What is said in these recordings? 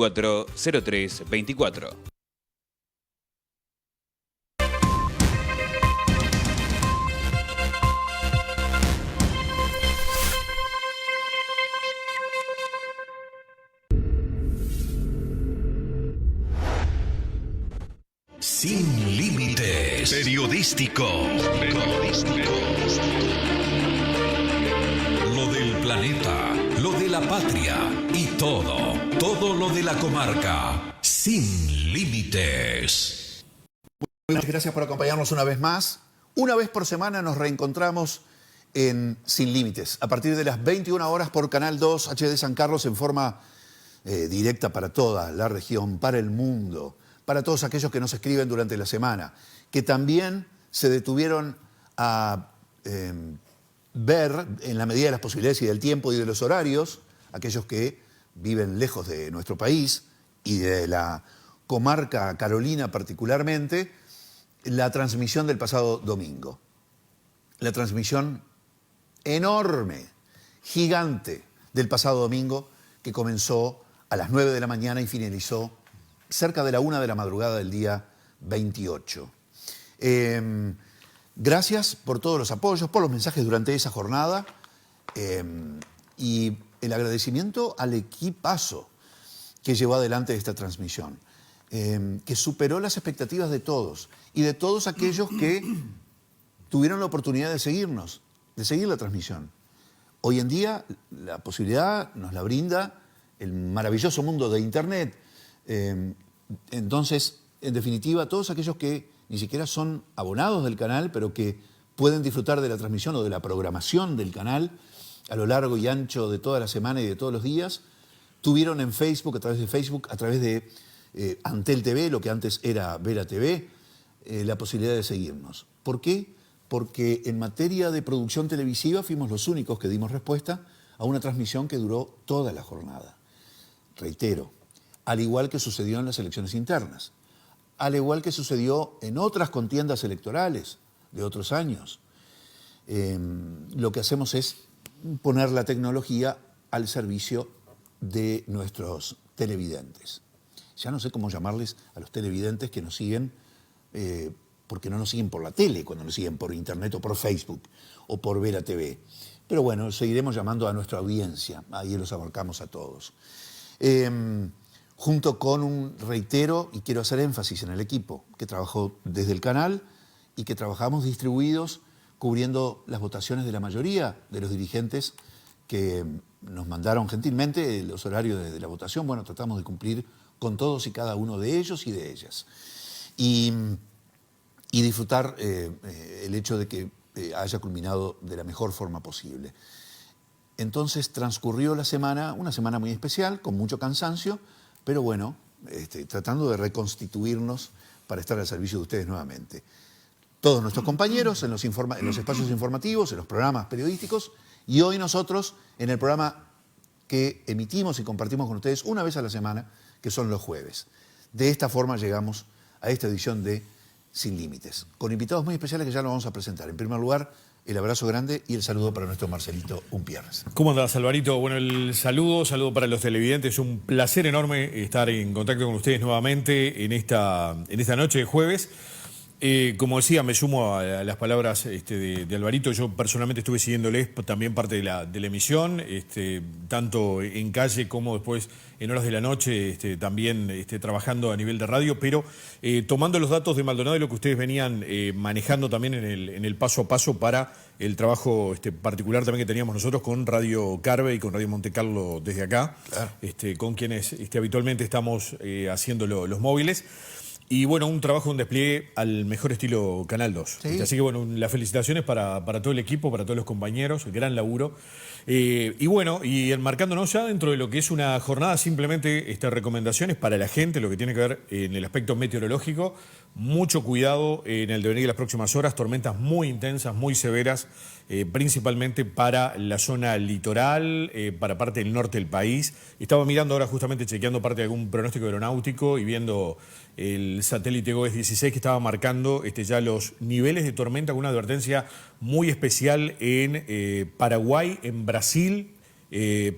240324. Sin límites. Periodístico. Lo del planeta, lo de la patria y todo lo de la comarca. Sin límites. Muchas gracias por acompañarnos una vez más. Una vez por semana nos reencontramos en Sin Límites, a partir de las 21 horas por Canal 2 HD San Carlos, en forma directa para toda la región, para el mundo, para todos aquellos que nos escriben durante la semana, que también se detuvieron a ver, en la medida de las posibilidades y del tiempo y de los horarios, aquellos que viven lejos de nuestro país y de la comarca carolina particularmente, la transmisión del pasado domingo. La transmisión enorme, gigante, del pasado domingo, que comenzó a las 9 de la mañana y finalizó cerca de la 1 de la madrugada del día 28. Gracias por todos los apoyos, por los mensajes durante esa jornada y el agradecimiento al equipazo que llevó adelante esta transmisión, que superó las expectativas de todos y de todos aquellos que tuvieron la oportunidad de seguirnos, de seguir la transmisión. Hoy en día la posibilidad nos la brinda el maravilloso mundo de Internet. Entonces, en definitiva, todos aquellos que ni siquiera son abonados del canal, pero que pueden disfrutar de la transmisión o de la programación del canal a lo largo y ancho de toda la semana y de todos los días, tuvieron en Facebook, a través de Antel TV, lo que antes era Vera TV, la posibilidad de seguirnos. ¿Por qué? Porque en materia de producción televisiva fuimos los únicos que dimos respuesta a una transmisión que duró toda la jornada. Reitero, al igual que sucedió en las elecciones internas, al igual que sucedió en otras contiendas electorales de otros años. Lo que hacemos es poner la tecnología al servicio de nuestros televidentes. Ya no sé cómo llamarles a los televidentes que nos siguen, porque no nos siguen por la tele, cuando nos siguen por internet o por Facebook o por Vera TV. Pero bueno, seguiremos llamando a nuestra audiencia, ahí los abarcamos a todos. Junto con reitero, y quiero hacer énfasis en el equipo que trabajó desde el canal y que trabajamos distribuidos cubriendo las votaciones de la mayoría de los dirigentes que nos mandaron gentilmente los horarios de la votación. Bueno, tratamos de cumplir con todos y cada uno de ellos y de ellas. Y disfrutar el hecho de que haya culminado de la mejor forma posible. Entonces transcurrió la semana, una semana muy especial, con mucho cansancio, pero bueno, tratando de reconstituirnos para estar al servicio de ustedes nuevamente. Todos nuestros compañeros en los espacios informativos, en los programas periodísticos, y hoy nosotros en el programa que emitimos y compartimos con ustedes una vez a la semana, que son los jueves. De esta forma llegamos a esta edición de Sin Límites, con invitados muy especiales que ya los vamos a presentar. En primer lugar, el abrazo grande y el saludo para nuestro Marcelito Umpierres. ¿Cómo andás, Alvarito? Bueno, el saludo para los televidentes. Un placer enorme estar en contacto con ustedes nuevamente en esta noche de jueves. Como decía, me sumo a las palabras de Alvarito. Yo personalmente estuve siguiéndoles también parte de la emisión, tanto en calle como después en horas de la noche, también trabajando a nivel de radio, pero tomando los datos de Maldonado y lo que ustedes venían manejando también en el paso a paso para el trabajo particular también que teníamos nosotros con Radio Carve y con Radio Monte Carlo desde acá, claro. Con quienes habitualmente estamos haciendo los móviles. Y bueno, un trabajo, un despliegue al mejor estilo Canal 2. ¿Sí? Así que bueno, las felicitaciones para todo el equipo, para todos los compañeros, el gran laburo. Y bueno, y enmarcándonos ya dentro de lo que es una jornada, simplemente recomendaciones para la gente, lo que tiene que ver en el aspecto meteorológico. Mucho cuidado en el devenir de las próximas horas, tormentas muy intensas, muy severas, principalmente para la zona litoral, para parte del norte del país. Estaba mirando ahora justamente, chequeando parte de algún pronóstico aeronáutico y viendo el satélite GOES-16 que estaba marcando ya los niveles de tormenta con una advertencia muy especial en Paraguay, en Brasil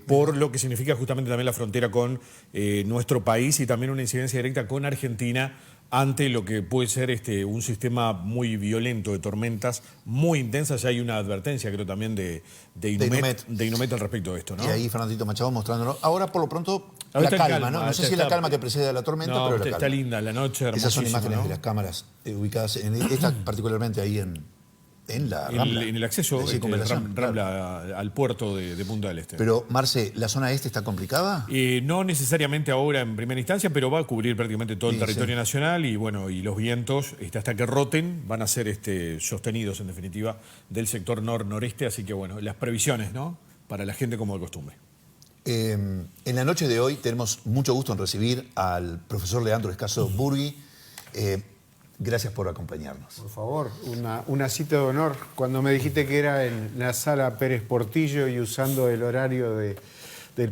por lo que significa justamente también la frontera con nuestro país y también una incidencia directa con Argentina ante lo que puede ser un sistema muy violento de tormentas muy intensas. Ya hay una advertencia, creo, también de Inumet al respecto de esto, ¿no? Y ahí Fernandito Machado mostrándonos. Ahora, por lo pronto, Ahora la está en calma, calma, ¿no? No sé está- si la está- calma que precede a la tormenta, No, pero la está calma. linda la noche, Esas son hermosísimo, imágenes ¿no? de las cámaras ubicadas, esta particularmente ahí en la Rambla. En el acceso de circunvalación, claro. Rambla al puerto de Punta del Este. Pero, Marce, ¿la zona este está complicada? No necesariamente ahora en primera instancia, pero va a cubrir prácticamente todo el territorio nacional y bueno, y los vientos hasta que roten van a ser sostenidos en definitiva del sector noreste, así que bueno, las previsiones, ¿no? Para la gente como de costumbre. En la noche de hoy tenemos mucho gusto en recibir al profesor Leandro Escaso Burgui. Gracias por acompañarnos. Por favor, una cita de honor. Cuando me dijiste que era en la sala Pérez Portillo y usando el horario del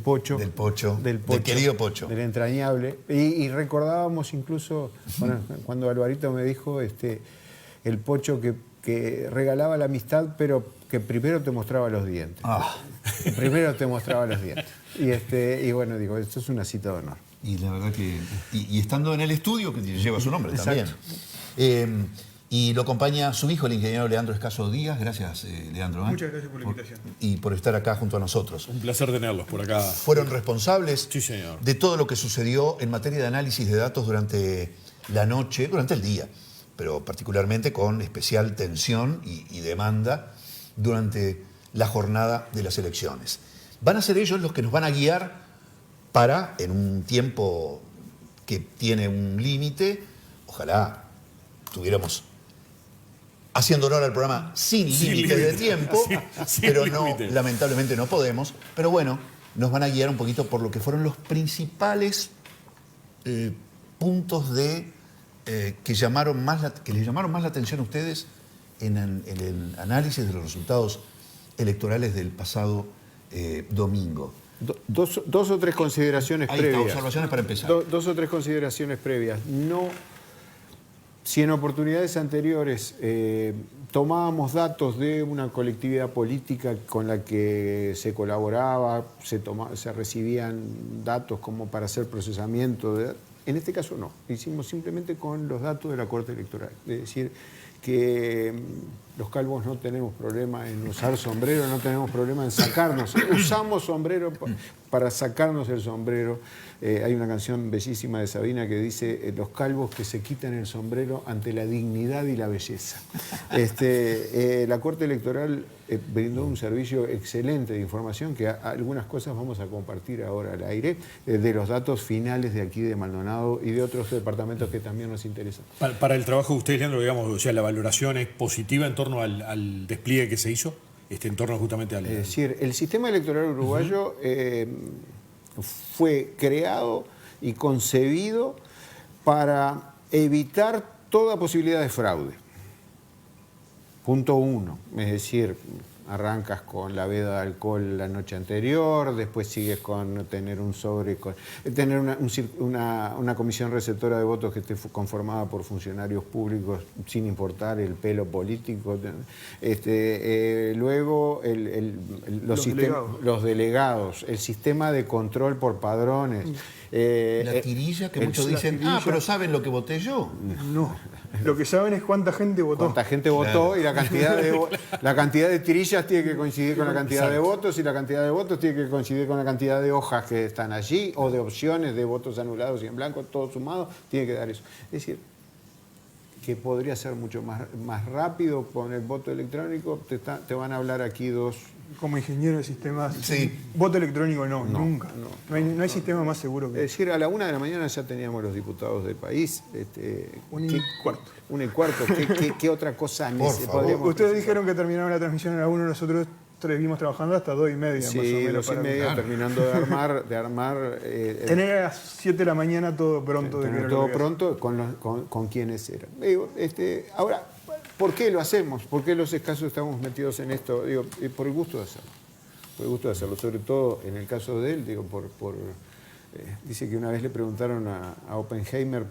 Pocho. Del Pocho. Del querido Pocho. Del entrañable. Y recordábamos incluso, bueno, cuando Alvarito me dijo el Pocho que regalaba la amistad, pero que primero te mostraba los dientes. Primero te mostraba los dientes. Y bueno, digo, esto es una cita de honor. Y la verdad que... Y estando en el estudio, que lleva su nombre también. Y lo acompaña su hijo, el ingeniero Leandro Escaso Díaz. Gracias, Leandro. Muchas gracias por la invitación. Y por estar acá junto a nosotros. Un placer tenerlos por acá. Fueron responsables Sí, señor. de todo lo que sucedió en materia de análisis de datos durante la noche, durante el día, pero particularmente con especial tensión y demanda durante la jornada de las elecciones. Van a ser ellos los que nos van a guiar para, en un tiempo que tiene un límite, ojalá tuviéramos haciendo honor al programa sin límite de tiempo, pero no, lamentablemente no podemos. Pero bueno, nos van a guiar un poquito por lo que fueron los principales puntos que les llamaron más la atención a ustedes en el análisis de los resultados electorales del pasado domingo. Dos o tres consideraciones Ahí previas. está, observaciones para empezar. Dos o tres consideraciones previas. Si en oportunidades anteriores tomábamos datos de una colectividad política con la que se colaboraba, se recibían datos como para hacer procesamiento, en este caso no. Hicimos simplemente con los datos de la Corte Electoral. Es decir, que los calvos no tenemos problema en usar sombrero, no tenemos problema en sacarnos. Usamos sombrero para sacarnos el sombrero. Hay una canción bellísima de Sabina que dice los calvos que se quitan el sombrero ante la dignidad y la belleza. La Corte Electoral brindó un servicio excelente de información que algunas cosas vamos a compartir ahora al aire, de los datos finales de aquí de Maldonado y de otros departamentos que también nos interesan. Para el trabajo de ustedes, Leandro, digamos, o sea, la valoración es positiva en torno al despliegue que se hizo, en torno justamente al... Es decir, el sistema electoral uruguayo fue creado y concebido para evitar toda posibilidad de fraude. Punto uno, es decir, arrancas con la veda de alcohol la noche anterior, después sigues con tener un sobre, tener una comisión receptora de votos que esté conformada por funcionarios públicos sin importar el pelo político. Luego los delegados, el sistema de control por padrones. La tirilla, que muchos dicen, pero ¿saben lo que voté yo? No, lo que saben es cuánta gente votó. Cuánta gente votó, y la cantidad de tirillas tiene que coincidir con la cantidad de votos, y la cantidad de votos tiene que coincidir con la cantidad de hojas que están allí, o de opciones de votos anulados y en blanco, todo sumado, tiene que dar eso. Es decir, que podría ser mucho más rápido con el voto electrónico. Te van a hablar aquí dos... Como ingeniero de sistemas, sí. Voto electrónico nunca. No hay sistema más seguro que... Es decir, a la 1 de la mañana ya teníamos los diputados del país. 1:15. 1:15. ¿Qué otra cosa podríamos... Ustedes dijeron que terminaron la transmisión a la 1, nosotros seguimos trabajando hasta 2:30. Sí, más o menos. 2:30, terminando de armar tener a las 7 de la mañana todo pronto. Tener todo pronto con quienes eran. Digo, ahora, ¿por qué lo hacemos? ¿Por qué los escasos estamos metidos en esto? Digo, por el gusto de hacerlo. Por el gusto de hacerlo. Sobre todo en el caso de él, digo, dice que una vez le preguntaron a Oppenheimer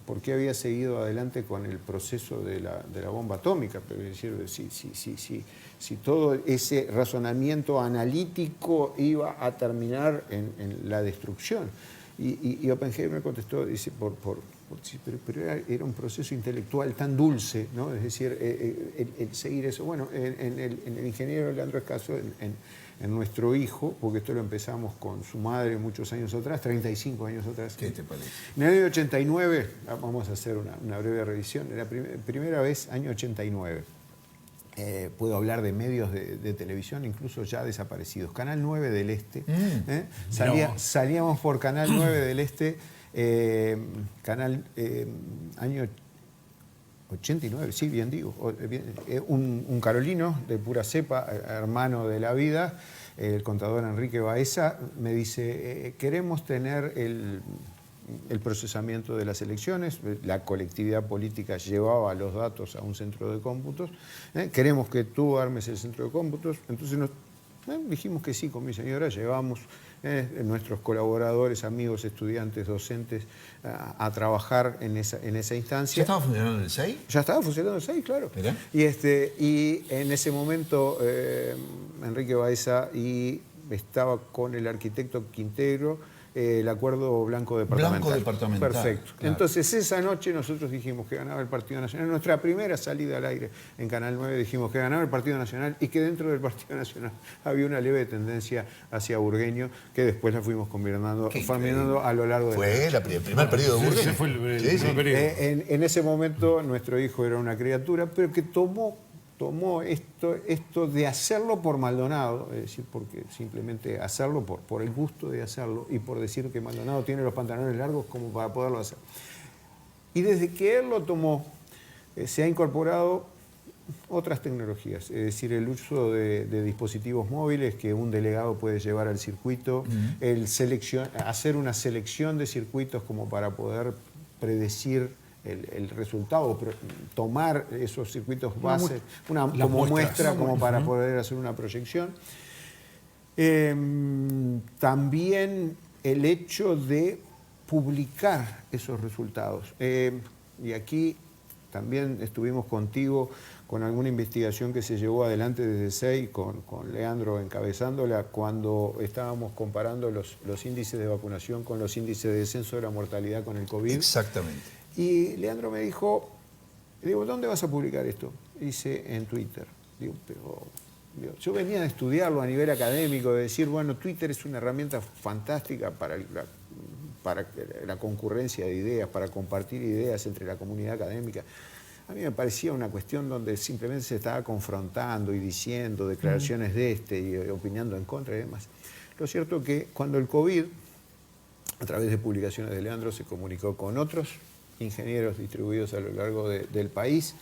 por qué había seguido adelante con el proceso de la bomba atómica. Pero es decir, si todo ese razonamiento analítico iba a terminar en la destrucción. Y Oppenheimer contestó, dice, sí, pero era un proceso intelectual tan dulce, ¿no? Es decir, el seguir eso. Bueno, en el ingeniero Leandro Escaso, en nuestro hijo, porque esto lo empezamos con su madre muchos años atrás, 35 años atrás. ¿Qué te parece? En el año 89, vamos a hacer una breve revisión, la primera vez, año 89. Puedo hablar de medios de televisión, incluso ya desaparecidos. Canal 9 del Este. Salíamos por Canal 9 del Este, año 89, sí, bien digo. Un carolino de pura cepa, hermano de la vida, el contador Enrique Baeza, me dice, queremos tener el procesamiento de las elecciones, la colectividad política llevaba los datos a un centro de cómputos, queremos que tú armes el centro de cómputos, entonces dijimos que sí con mi señora, llevamos nuestros colaboradores, amigos, estudiantes, docentes a trabajar en esa instancia. ¿Ya estaba funcionando el 6? Ya estaba funcionando el 6, claro. ¿Mirá? Y en ese momento Enrique Baeza estaba con el arquitecto Quintero, el acuerdo blanco departamental. Blanco departamental. Perfecto. Claro. Entonces esa noche nosotros dijimos que ganaba el Partido Nacional. En nuestra primera salida al aire en Canal 9 dijimos que ganaba el Partido Nacional y que dentro del Partido Nacional había una leve tendencia hacia Burgueño que después la fuimos convirtiendo a lo largo de... Fue el primer periodo de Burgueño. Ese fue el primer periodo. En ese momento nuestro hijo era una criatura, pero que tomó esto de hacerlo por Maldonado, es decir, porque simplemente hacerlo por el gusto de hacerlo y por decir que Maldonado tiene los pantalones largos como para poderlo hacer. Y desde que él lo tomó, se ha incorporado otras tecnologías, es decir, el uso de dispositivos móviles que un delegado puede llevar al circuito, hacer una selección de circuitos como para poder predecir el resultado, tomar esos circuitos base como muestra como para poder hacer una proyección. También el hecho de publicar esos resultados. Y aquí también estuvimos contigo con alguna investigación que se llevó adelante desde SEI, con Leandro encabezándola, cuando estábamos comparando los índices de vacunación con los índices de descenso de la mortalidad con el COVID. Exactamente. Y Leandro me dijo, ¿dónde vas a publicar esto? Dice, en Twitter. Yo venía a estudiarlo a nivel académico, de decir, bueno, Twitter es una herramienta fantástica para la concurrencia de ideas, para compartir ideas entre la comunidad académica. A mí me parecía una cuestión donde simplemente se estaba confrontando y diciendo declaraciones y opinando en contra y demás. Lo cierto es que cuando el COVID, a través de publicaciones de Leandro, se comunicó con otros ingenieros distribuidos a lo largo del país,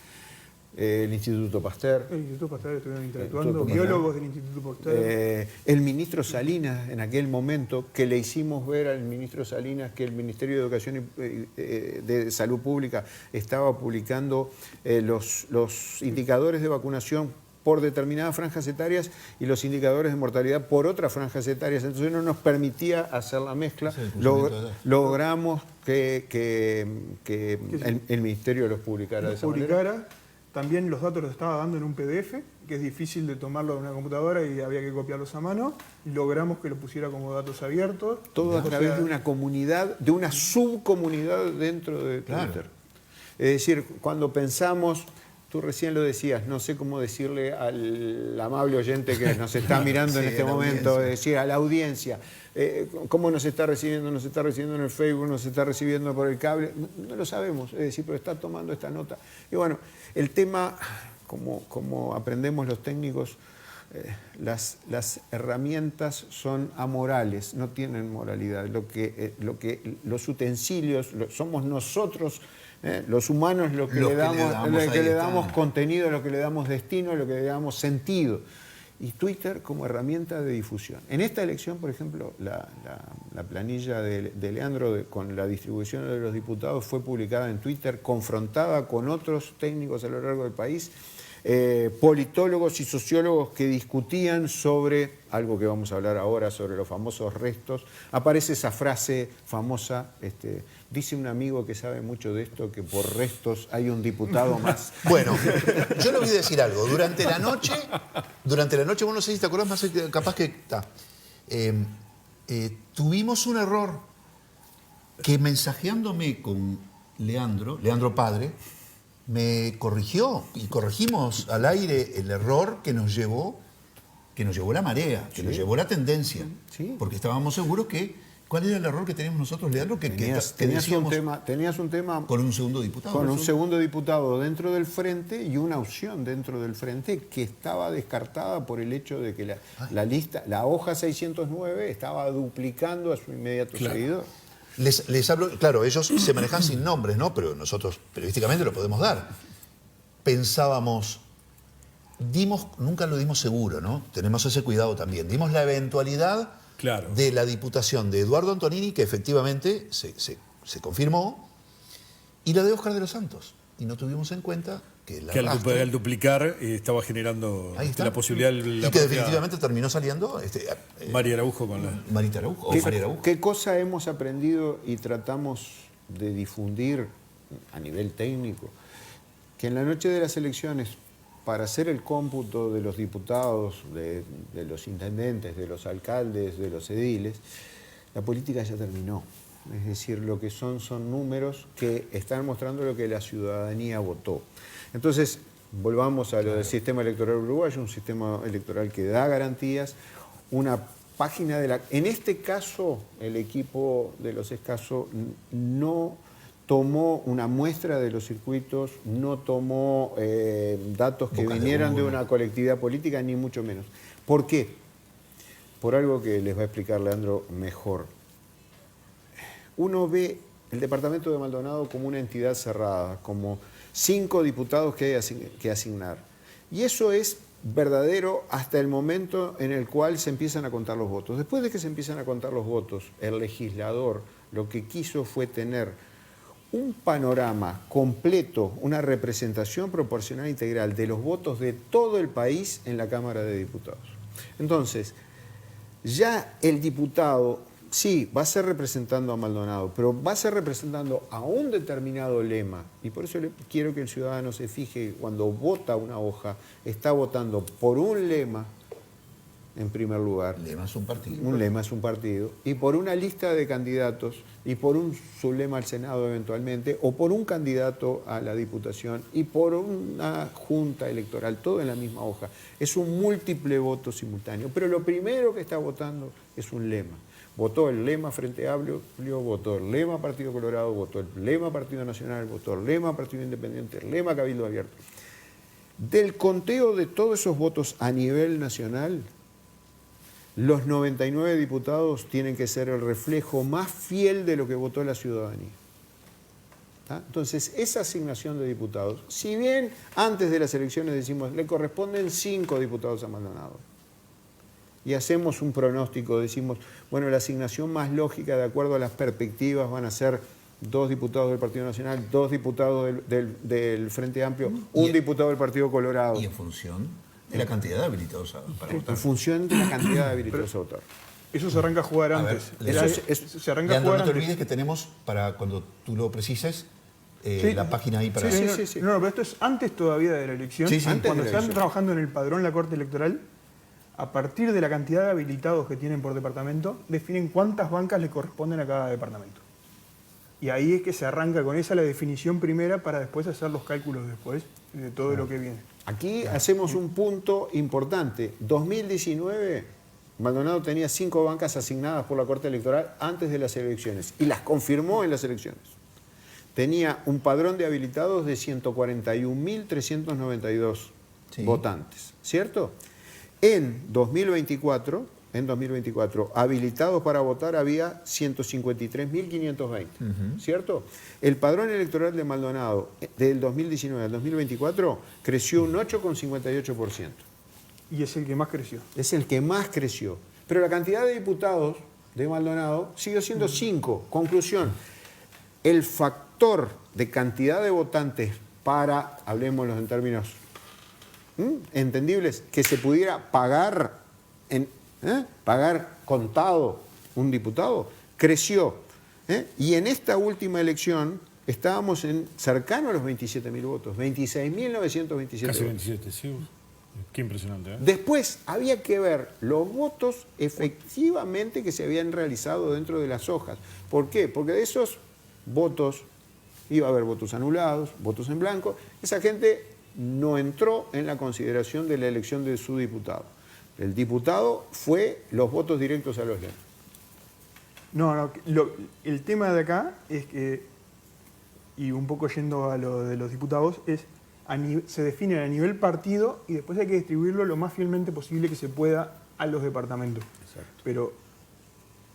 el Instituto Pasteur. El Instituto Pasteur estuvieron interactuando, biólogos del Instituto Pasteur. El ministro Salinas, en aquel momento, que le hicimos ver al ministro Salinas que el Ministerio de Educación de Salud Pública estaba publicando los indicadores de vacunación por determinadas franjas etarias y los indicadores de mortalidad por otras franjas etarias. Entonces no nos permitía hacer la mezcla. Logramos que el Ministerio los publicara de esa manera. También los datos los estaba dando en un PDF, que es difícil de tomarlo de una computadora y había que copiarlos a mano. Y logramos que lo pusiera como datos abiertos. Todo a través de una comunidad, de una subcomunidad dentro de Twitter. Claro. Es decir, cuando pensamos... Tú recién lo decías, no sé cómo decirle al amable oyente que nos está mirando en este momento, decir a la audiencia, cómo nos está recibiendo en el Facebook, nos está recibiendo por el cable, no lo sabemos, es decir, pero está tomando esta nota. Y bueno, el tema, como aprendemos los técnicos, las herramientas son amorales, no tienen moralidad. Los utensilios, somos nosotros, los humanos, lo que le damos contenido, lo que le damos destino, lo que le damos sentido. Y Twitter como herramienta de difusión. En esta elección, por ejemplo, la planilla de Leandro con la distribución de los diputados fue publicada en Twitter, confrontada con otros técnicos a lo largo del país. politólogos y sociólogos que discutían sobre algo que vamos a hablar ahora, sobre los famosos restos. Aparece esa frase famosa, dice un amigo que sabe mucho de esto, que por restos hay un diputado más. Bueno, yo le voy a decir algo. Durante la noche, vos no sé si te acordás, más capaz que está. Tuvimos un error que mensajeándome con Leandro padre, me corrigió y corregimos al aire el error que nos llevó la marea, que nos llevó la tendencia. Sí. Porque estábamos seguros que... ¿Cuál era el error que teníamos nosotros, Leandro? Tenías un tema con un segundo diputado. Con un segundo diputado dentro del frente y una opción dentro del frente que estaba descartada por el hecho de que la hoja 609 estaba duplicando a su inmediato seguidor. Les hablo, claro, ellos se manejan sin nombres, ¿no? Pero nosotros periodísticamente lo podemos dar. Pensábamos, nunca lo dimos seguro, ¿no? Tenemos ese cuidado también. Dimos la eventualidad de la diputación de Eduardo Antonini, que efectivamente se confirmó, y la de Óscar de los Santos. Y no tuvimos en cuenta que al duplicar estaba generando la posibilidad... y que definitivamente terminó saliendo... María Araujo con la... Marita Araujo. ¿Qué cosa hemos aprendido y tratamos de difundir a nivel técnico? Que en la noche de las elecciones, para hacer el cómputo de los diputados, de los intendentes, de los alcaldes, de los ediles, la política ya terminó. Es decir, lo que son números que están mostrando lo que la ciudadanía votó. Entonces, volvamos a lo del sistema electoral uruguayo, un sistema electoral que da garantías, una página de la... En este caso, el equipo de los Escaso no tomó una muestra de los circuitos, no tomó datos que vinieran de una colectividad política, ni mucho menos. ¿Por qué? Por algo que les va a explicar Leandro mejor. Uno ve el departamento de Maldonado como una entidad cerrada, como 5 diputados que hay que asignar. Y eso es verdadero hasta el momento en el cual se empiezan a contar los votos. Después de que se empiezan a contar los votos, el legislador lo que quiso fue tener un panorama completo, una representación proporcional integral de los votos de todo el país en la Cámara de Diputados. Entonces, ya el diputado, sí, va a ser representando a Maldonado, pero va a ser representando a un determinado lema. Y por eso quiero que el ciudadano se fije que cuando vota una hoja, está votando por un lema, en primer lugar. Un lema es un partido. Un lema es un partido. Y por una lista de candidatos, y por un sublema al Senado eventualmente, o por un candidato a la Diputación, y por una junta electoral, todo en la misma hoja. Es un múltiple voto simultáneo. Pero lo primero que está votando es un lema. Votó el lema Frente Amplio, votó el lema Partido Colorado, votó el lema Partido Nacional, votó el lema Partido Independiente, el lema Cabildo Abierto. Del conteo de todos esos votos a nivel nacional, los 99 diputados tienen que ser el reflejo más fiel de lo que votó la ciudadanía. ¿Tá? Entonces, esa asignación de diputados, si bien antes de las elecciones decimos le corresponden 5 diputados a Maldonado, y hacemos un pronóstico, decimos, bueno, la asignación más lógica de acuerdo a las perspectivas van a ser 2 diputados del Partido Nacional, 2 diputados del Frente Amplio, un diputado del Partido Colorado. Y en función de la cantidad de habilitados para votar. En función de la cantidad de habilitados a votar. Eso se arranca a jugar antes. Se arranca a jugar antes. No te olvides que tenemos, para cuando tú lo precises, la página ahí para... Sí. No, pero esto es antes todavía de la elección. Cuando están trabajando en el padrón la Corte Electoral, a partir de la cantidad de habilitados que tienen por departamento, definen cuántas bancas le corresponden a cada departamento. Y ahí es que se arranca con esa la definición primera para después hacer los cálculos después de todo lo que viene. Aquí hacemos un punto importante. 2019, Maldonado tenía 5 bancas asignadas por la Corte Electoral antes de las elecciones y las confirmó en las elecciones. Tenía un padrón de habilitados de 141.392 votantes, ¿cierto? En 2024, habilitados para votar había 153.520, ¿cierto? El padrón electoral de Maldonado del 2019 al 2024 creció un 8,58%. Y es el que más creció. Es el que más creció. Pero la cantidad de diputados de Maldonado siguió siendo 5. Conclusión, el factor de cantidad de votantes para, hablemoslo en términos entendibles, que se pudiera pagar, pagar contado un diputado, creció. Y en esta última elección estábamos cercano a los 27.000 votos, 26.927 Casi votos. 27, sí. Qué impresionante, ¿eh? Después había que ver los votos efectivamente que se habían realizado dentro de las hojas. ¿Por qué? Porque de esos votos iba a haber votos anulados, votos en blanco. Esa gente no entró en la consideración de la elección de su diputado. El diputado fue los votos directos a los leones. No, el tema de acá es que, y un poco yendo a lo de los diputados, es se define a nivel partido y después hay que distribuirlo lo más fielmente posible que se pueda a los departamentos. Exacto. Pero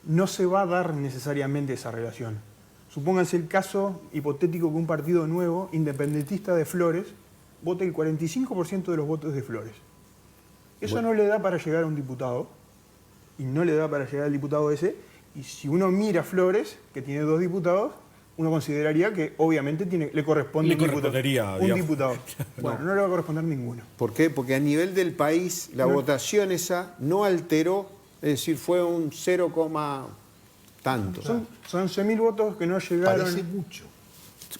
no se va a dar necesariamente esa relación. Supónganse el caso hipotético que un partido nuevo, independentista de Flores, vote el 45% de los votos de Flores. Eso no le da para llegar a un diputado, y no le da para llegar al diputado ese, y si uno mira Flores, que tiene 2 diputados, uno consideraría que obviamente le corresponde un diputado. Bueno, no le va a corresponder ninguno. ¿Por qué? Porque a nivel del país la votación esa no alteró, es decir, fue un 0, tanto. Son 11.000 votos que no llegaron. Parece mucho.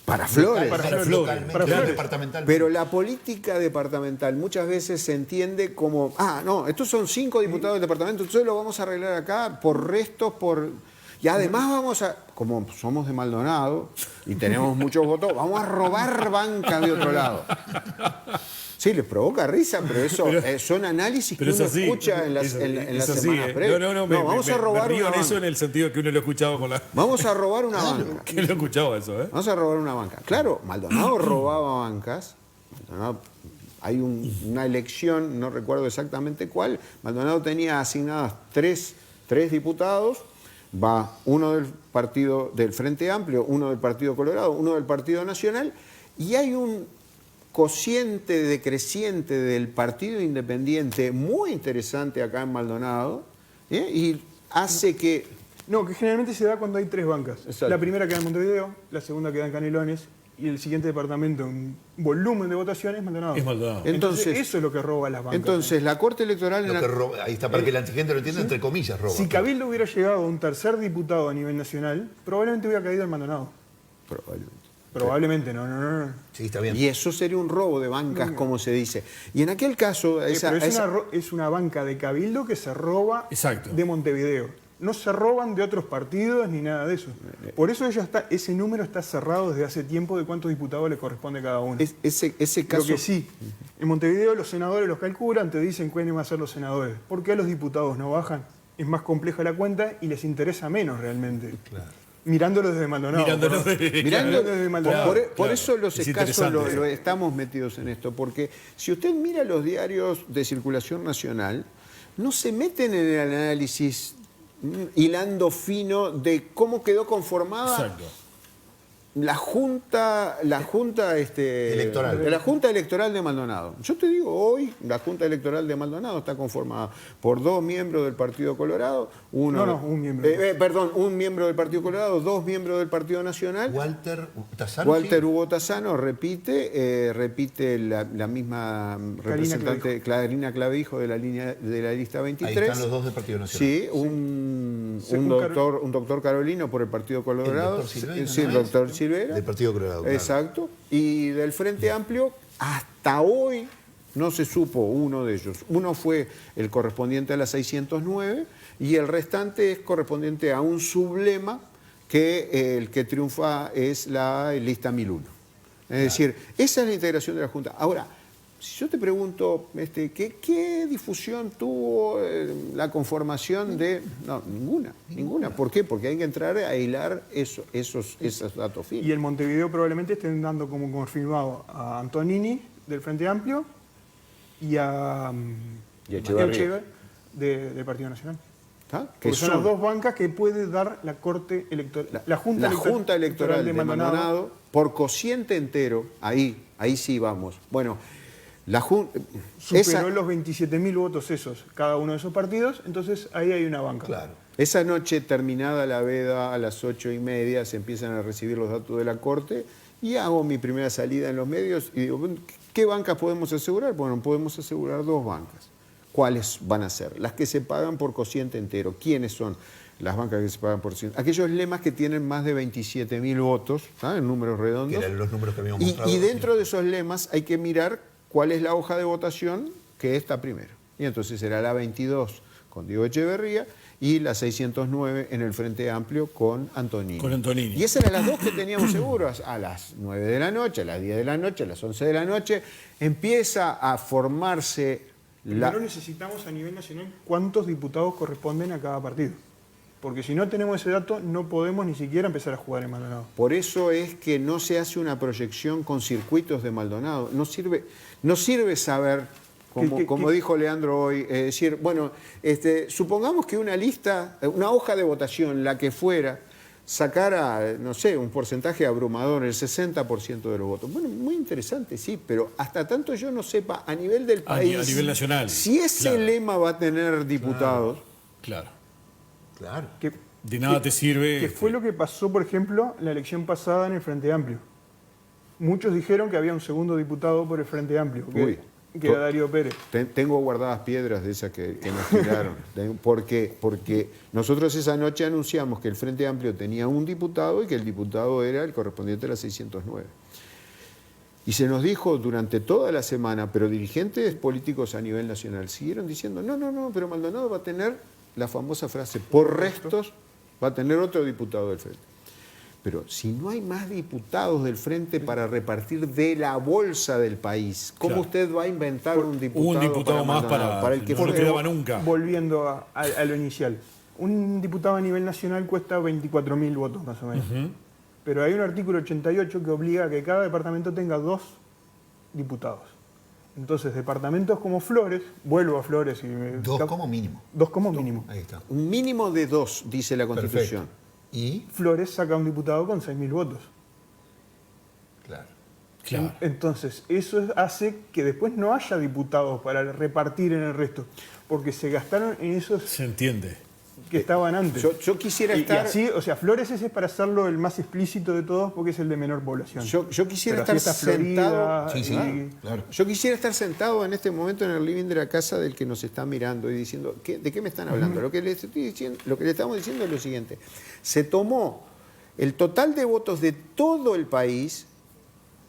Para Flores. Localmente, para Flores. departamentalmente. Pero la política departamental muchas veces se entiende como, no, estos son 5 diputados del departamento, entonces lo vamos a arreglar acá por restos, y además vamos a, como somos de Maldonado y tenemos muchos votos, vamos a robar banca de otro lado. Sí, les provoca risa, pero eso son análisis que uno escucha en las semanas previas. No, vamos a robar me río una en eso banca. en el sentido que uno lo escuchaba con la... Vamos a robar una banca. Que lo escuchaba eso, ¿eh? Vamos a robar una banca. Claro, Maldonado robaba bancas. Hay una elección, no recuerdo exactamente cuál. Maldonado tenía asignadas tres diputados. Va uno del partido del Frente Amplio, uno del Partido Colorado, uno del Partido Nacional. Y hay un cociente decreciente del Partido Independiente muy interesante acá en Maldonado. Y hace que... No, que generalmente se da cuando hay 3 bancas. Exacto. La primera queda en Montevideo, la segunda queda en Canelones y el siguiente departamento en volumen de votaciones es Maldonado. Es Maldonado. Entonces eso es lo que roba las bancas. Entonces la Corte Electoral... Lo que roba, ahí está, para que la gente lo entienda, entre comillas, roba. Si Cabildo hubiera llegado a un tercer diputado a nivel nacional, probablemente hubiera caído en Maldonado. Probablemente, no. Sí, está bien. Y eso sería un robo de bancas, como se dice. Y en aquel caso... Pero es una banca de Cabildo que se roba Exacto. de Montevideo. No se roban de otros partidos ni nada de eso. Por eso ese número está cerrado desde hace tiempo de cuántos diputados le corresponde a cada uno. Ese caso... Lo que sí, en Montevideo los senadores los calculan, te dicen cuáles van a ser los senadores. ¿Por qué los diputados no bajan? Es más compleja la cuenta y les interesa menos realmente. Claro. Mirándolo desde Maldonado. Mirando desde Maldonado. por eso los Es escasos interesante. lo estamos metidos en esto, porque si usted mira los diarios de circulación nacional, no se meten en el análisis hilando fino de cómo quedó conformada Exacto. la junta Electoral. de la Junta Electoral de Maldonado. Yo te digo, hoy la Junta Electoral de Maldonado está conformada por 2 miembros del Partido Colorado, un miembro del Partido Colorado, 2 miembros del Partido Nacional. Walter Hugo Tassano repite la misma representante, Clarina Clavijo de la lista 23. Ahí están los 2 del Partido Nacional. Sí, un doctor Carolino por el Partido Colorado. El doctor Silveira, Silveira. del Partido Colorado. Claro. Exacto. Y del Frente Amplio, hasta hoy no se supo uno de ellos. Uno fue el correspondiente a la 609 y el restante es correspondiente a un sublema que el que triunfa es la lista 1001. Es decir, esa es la integración de la Junta. Ahora, si yo te pregunto, ¿qué difusión tuvo la conformación de...? No, ninguna. ¿Por qué? Porque hay que entrar a hilar esos datos finos. Y en Montevideo probablemente estén dando como confirmado a Antonini del Frente Amplio y a Echeverría del Partido Nacional. Que son las 2 bancas que puede dar la Corte Electoral, la Junta Electoral de Maldonado por cociente entero, ahí sí vamos. Bueno, superó los 27.000 votos esos, cada uno de esos partidos, entonces ahí hay una banca. Claro. Esa noche, terminada la veda, a las 8:30, se empiezan a recibir los datos de la Corte y hago mi primera salida en los medios y digo, ¿Qué bancas podemos asegurar? Bueno, podemos asegurar 2 bancas. ¿Cuáles van a ser? Las que se pagan por cociente entero. ¿Quiénes son las bancas que se pagan por cociente? Aquellos lemas que tienen más de 27.000 votos, ¿sabes? En números redondos. Que eran los números que habíamos mostrado. Y dentro de esos lemas hay que mirar cuál es la hoja de votación que está primero. Y entonces será la 22 con Diego Echeverría y la 609 en el Frente Amplio con Antonini. Con Antonini. Y esas eran las 2 que teníamos seguras. A las 9 de la noche, a las 10 de la noche, a las 11 de la noche, empieza a formarse Primero necesitamos a nivel nacional cuántos diputados corresponden a cada partido. Porque si no tenemos ese dato, no podemos ni siquiera empezar a jugar en Maldonado. Por eso es que no se hace una proyección con circuitos de Maldonado. No sirve saber, como dijo Leandro hoy, decir, bueno, supongamos que una lista, una hoja de votación, la que fuera, sacara, no sé, un porcentaje abrumador, el 60% de los votos. Bueno, muy interesante, sí, pero hasta tanto yo no sepa a nivel del país, a nivel nacional, si ese lema va a tener diputados. Claro. Que De nada te sirve. Que fue lo que pasó, por ejemplo, en la elección pasada en el Frente Amplio. Muchos dijeron que había un segundo diputado por el Frente Amplio, que era Darío Pérez. Tengo guardadas piedras de esas que nos tiraron. Porque nosotros esa noche anunciamos que el Frente Amplio tenía un diputado y que el diputado era el correspondiente a la 609. Y se nos dijo durante toda la semana, pero dirigentes políticos a nivel nacional siguieron diciendo, no, pero Maldonado va a tener la famosa frase, por restos va a tener otro diputado del Frente. Pero si no hay más diputados del Frente para repartir de la bolsa del país, ¿cómo usted va a inventar un diputado más para el que no quedaba nunca? Volviendo a lo inicial, un diputado a nivel nacional cuesta 24.000 votos más o menos. Pero hay un artículo 88 que obliga a que cada departamento tenga 2 diputados. Entonces, departamentos como Flores, vuelvo a Flores y... 2 como mínimo. 2 como mínimo. Ahí está. Un mínimo de 2, dice la Constitución. Perfecto. ¿Y? Flores saca un diputado con 6.000 votos. Claro. Entonces, eso hace que después no haya diputados para repartir en el resto, porque se gastaron en esos Se entiende. que estaban antes. Yo quisiera Y estar... así, o sea, Flores ese es para hacerlo el más explícito de todos porque es el de menor población. Yo quisiera Pero estar así está sentado... Florida, Sí, claro. Yo quisiera estar sentado en este momento en el living de la casa del que nos está mirando y diciendo, ¿de qué me están hablando? Lo que le estamos diciendo es lo siguiente. Se tomó el total de votos de todo el país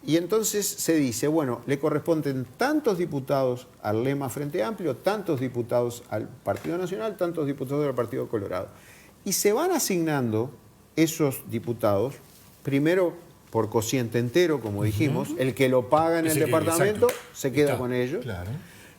y entonces se dice, bueno, le corresponden tantos diputados al lema Frente Amplio, tantos diputados al Partido Nacional, tantos diputados al Partido Colorado. Y se van asignando esos diputados, primero por cociente entero, como dijimos, el que lo paga en el departamento se queda con ellos. Claro.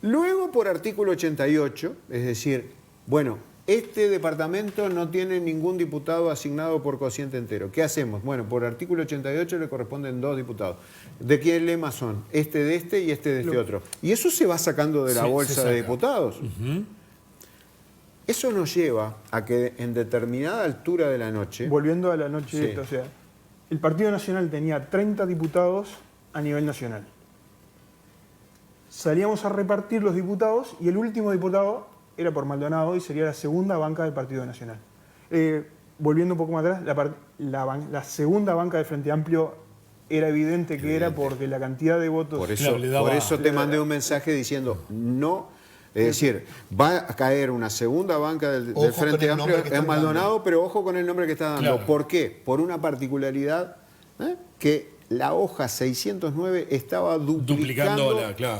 Luego por artículo 88, es decir, bueno, este departamento no tiene ningún diputado asignado por cociente entero. ¿Qué hacemos? Bueno, por artículo 88 le corresponden 2 diputados. ¿De qué lema son? Este de este y este de este otro. Y eso se va sacando de la bolsa de diputados. Eso nos lleva a que en determinada altura de la noche... Volviendo a la noche esta, o sea, el Partido Nacional tenía 30 diputados a nivel nacional. Salíamos a repartir los diputados y el último diputado era por Maldonado y sería la segunda banca del Partido Nacional. Volviendo un poco más atrás, la segunda banca del Frente Amplio era evidente que era porque la cantidad de votos... Por eso te mandé un mensaje diciendo, no... Es decir, va a caer una segunda banca del Frente Amplio en Maldonado, pero ojo con el nombre que está dando. Claro. ¿Por qué? Por una particularidad que la hoja 609 estaba duplicando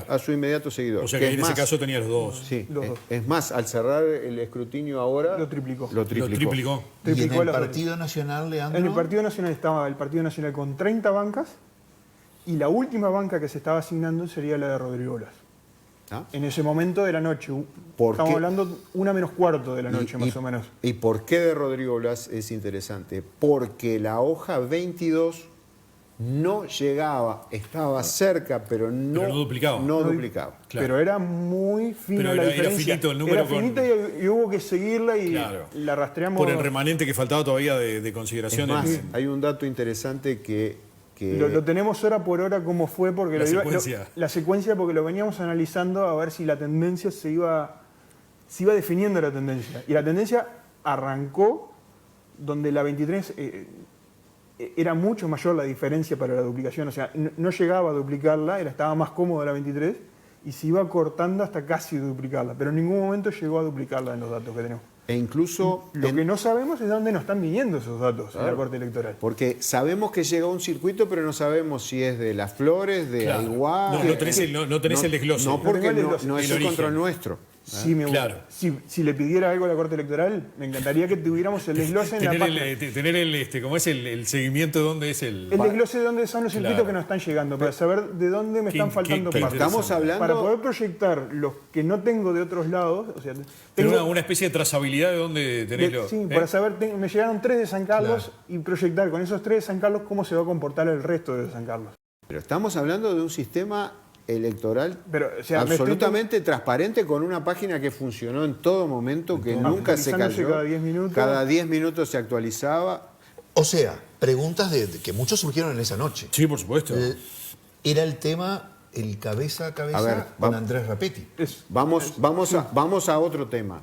a su inmediato seguidor. O sea que en ese caso tenía los 2. Sí, Los dos. es más, al cerrar el escrutinio ahora... Lo triplicó. Lo triplicó. ¿Y en Triplicó el las Partido Nacional, Leandro? En el Partido Nacional estaba el Partido Nacional con 30 bancas y la última banca que se estaba asignando sería la de Rodrigo Blas. ¿Ah? En ese momento de la noche. ¿Por Estamos qué? hablando 1:45 de la noche, más o menos. ¿Y por qué de Rodrigo Blas es interesante? Porque la hoja 22 no llegaba, estaba cerca, pero no duplicaba. Claro. Pero era muy fina Pero la era diferencia. finito el número Era finita y hubo que seguirla y la rastreamos. Por el remanente que faltaba todavía de consideración. Es más, hay un dato interesante que Lo tenemos hora por hora cómo fue, porque La secuencia. porque lo veníamos analizando a ver si la tendencia se iba definiendo la tendencia. Y la tendencia arrancó donde la 23 era mucho mayor la diferencia para la duplicación. O sea, no llegaba a duplicarla, estaba más cómoda la 23 y se iba cortando hasta casi duplicarla. Pero en ningún momento llegó a duplicarla en los datos que tenemos. E incluso... Lo que no sabemos es de dónde nos están viniendo esos datos en la Corte Electoral. Porque sabemos que llegó a un circuito, pero no sabemos si es de Las Flores, de Aiguá... No tenés el desglose. No, porque no es el el control nuestro. Si le pidiera algo a la Corte Electoral, me encantaría que tuviéramos el desglose en la página. Tener ¿cómo es el seguimiento de dónde es el... El desglose de dónde son los circuitos que nos están llegando, para saber de dónde me están faltando partes. Estamos hablando... Para poder proyectar los que no tengo de otros lados, o sea, tengo una especie de trazabilidad de dónde tenerlo. Sí, para saber, me llegaron 3 de San Carlos y proyectar con esos 3 de San Carlos cómo se va a comportar el resto de San Carlos. Pero estamos hablando de un sistema electoral o sea, absolutamente transparente, con una página que funcionó en todo momento, que nunca se cayó. Cada 10 minutos. Cada 10 minutos se actualizaba. O sea, preguntas que muchos surgieron en esa noche. Sí, por supuesto. Era el tema, el cabeza a cabeza con Andrés Rapetti. Vamos a otro tema.